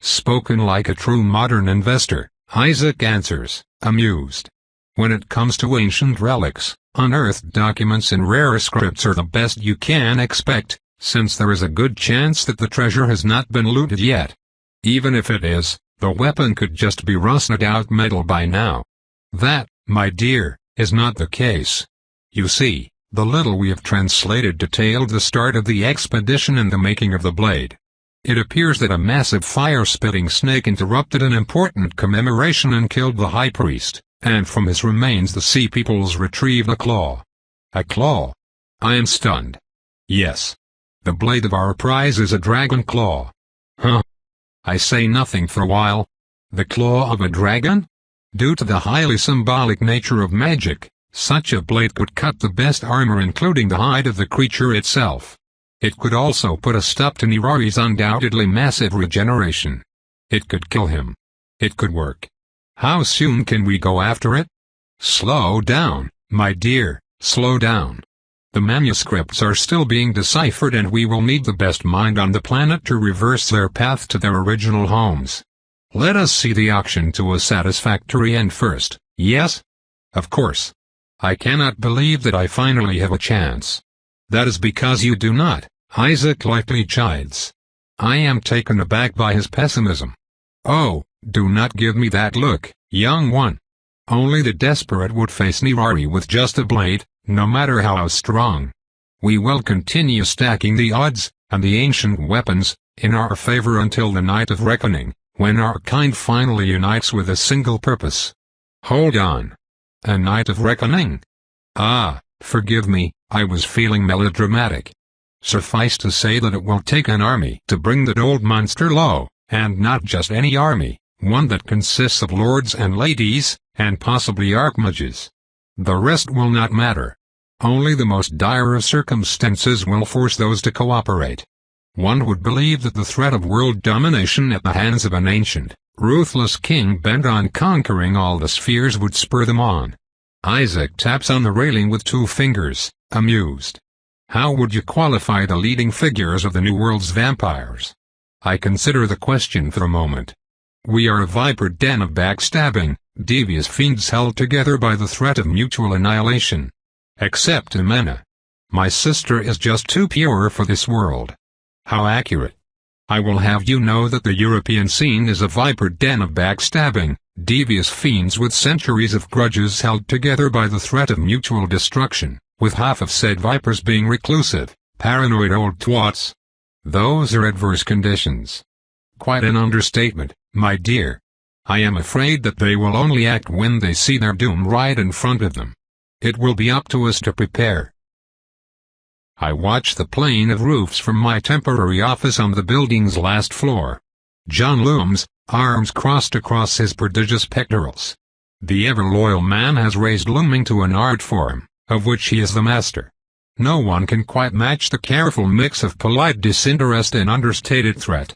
Spoken like a true modern investor, Isaac answers, amused. When it comes to ancient relics, unearthed documents and rare scripts are the best you can expect, since there is a good chance that the treasure has not been looted yet. Even if it is, the weapon could just be rusted-out metal by now. That, my dear, is not the case. You see, the little we have translated detailed the start of the expedition and the making of the blade. It appears that a massive fire-spitting snake interrupted an important commemoration and killed the high priest, and from his remains the sea peoples retrieved a claw. A claw? I am stunned. Yes. The blade of our prize is a dragon claw. Huh? I say nothing for a while. The claw of a dragon? Due to the highly symbolic nature of magic, such a blade could cut the best armor including the hide of the creature itself. It could also put a stop to Nirari's undoubtedly massive regeneration. It could kill him. It could work. How soon can we go after it? Slow down, my dear, slow down. The manuscripts are still being deciphered and we will need the best mind on the planet to reverse their path to their original homes. Let us see the auction to a satisfactory end first, yes? Of course. I cannot believe that I finally have a chance. That is because you do not, Isaac lightly chides. I am taken aback by his pessimism. Oh, do not give me that look, young one. Only the desperate would face Nirari with just a blade, no matter how strong. We will continue stacking the odds, and the ancient weapons, in our favor until the night of reckoning, when our kind finally unites with a single purpose. Hold on. A night of reckoning? Ah, forgive me, I was feeling melodramatic. Suffice to say that it will take an army to bring that old monster low, and not just any army, one that consists of lords and ladies, and possibly archmages. The rest will not matter. Only the most dire of circumstances will force those to cooperate. One would believe that the threat of world domination at the hands of an ancient, ruthless king bent on conquering all the spheres would spur them on. Isaac taps on the railing with 2 fingers, amused. How would you qualify the leading figures of the New World's vampires? I consider the question for a moment. We are a viper den of backstabbing, devious fiends held together by the threat of mutual annihilation. Except Imena. My sister is just too pure for this world. How accurate. I will have you know that the European scene is a viper den of backstabbing, devious fiends with centuries of grudges held together by the threat of mutual destruction, with half of said vipers being reclusive, paranoid old twats. Those are adverse conditions. Quite an understatement, my dear. I am afraid that they will only act when they see their doom right in front of them. It will be up to us to prepare. I watch the plane of roofs from my temporary office on the building's last floor. John looms, arms crossed across his prodigious pectorals. The ever-loyal man has raised looming to an art form, of which he is the master. No one can quite match the careful mix of polite disinterest and understated threat.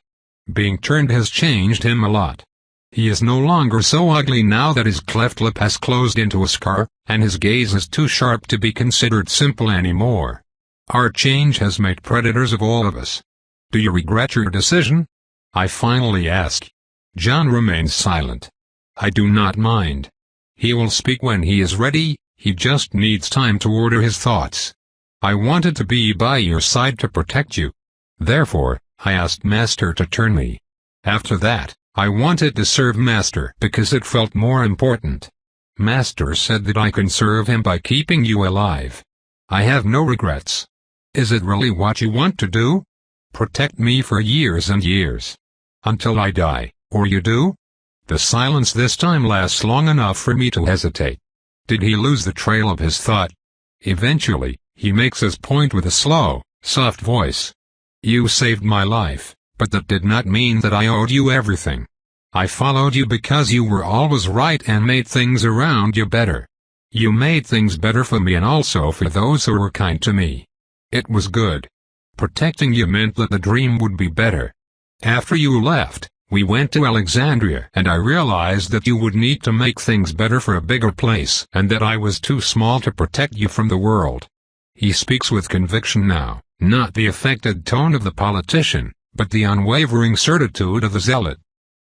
Being turned has changed him a lot. He is no longer so ugly now that his cleft lip has closed into a scar, and his gaze is too sharp to be considered simple anymore. Our change has made predators of all of us. Do you regret your decision? I finally ask. John remains silent. I do not mind. He will speak when he is ready, he just needs time to order his thoughts. I wanted to be by your side to protect you. Therefore, I asked Master to turn me. After that, I wanted to serve Master because it felt more important. Master said that I can serve him by keeping you alive. I have no regrets. Is it really what you want to do? Protect me for years and years. Until I die, or you do? The silence this time lasts long enough for me to hesitate. Did he lose the trail of his thought? Eventually, he makes his point with a slow, soft voice. You saved my life, but that did not mean that I owed you everything. I followed you because you were always right and made things around you better. You made things better for me and also for those who were kind to me. It was good. Protecting you meant that the dream would be better. After you left, we went to Alexandria and I realized that you would need to make things better for a bigger place and that I was too small to protect you from the world. He speaks with conviction now, not the affected tone of the politician, but the unwavering certitude of the zealot.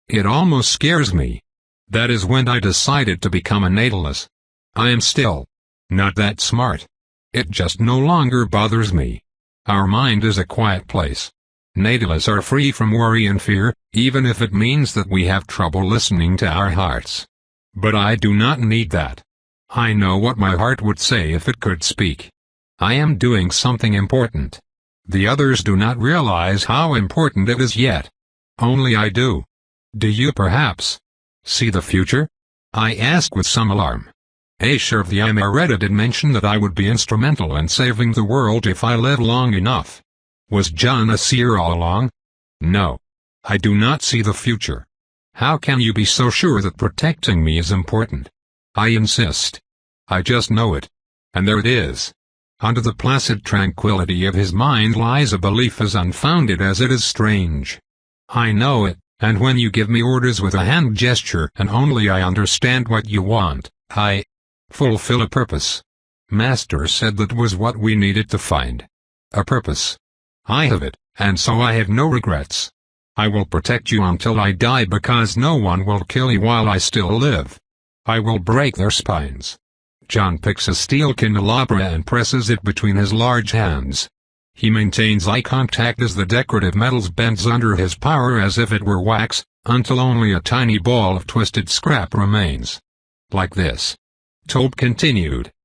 It almost scares me. That is when I decided to become a natalist. I am still not that smart. It just no longer bothers me. Our mind is a quiet place. Natalists are free from worry and fear, even if it means that we have trouble listening to our hearts. But I do not need that. I know what my heart would say if it could speak. I am doing something important. The others do not realize how important it is yet. Only I do. Do you perhaps see the future? I ask with some alarm. Asher the Amaretta did mention that I would be instrumental in saving the world if I live long enough. Was John a seer all along? No. I do not see the future. How can you be so sure that protecting me is important? I insist. I just know it. And there it is. Under the placid tranquility of his mind lies a belief as unfounded as it is strange. I know it, and when you give me orders with a hand gesture and only I understand what you want, I fulfill a purpose. Master said that was what we needed to find. A purpose. I have it, and so I have no regrets. I will protect you until I die because no one will kill you while I still live. I will break their spines. John picks a steel candelabra and presses it between his large hands. He maintains eye contact as the decorative metals bends under his power as if it were wax, until only a tiny ball of twisted scrap remains. Like this. Tobe continued,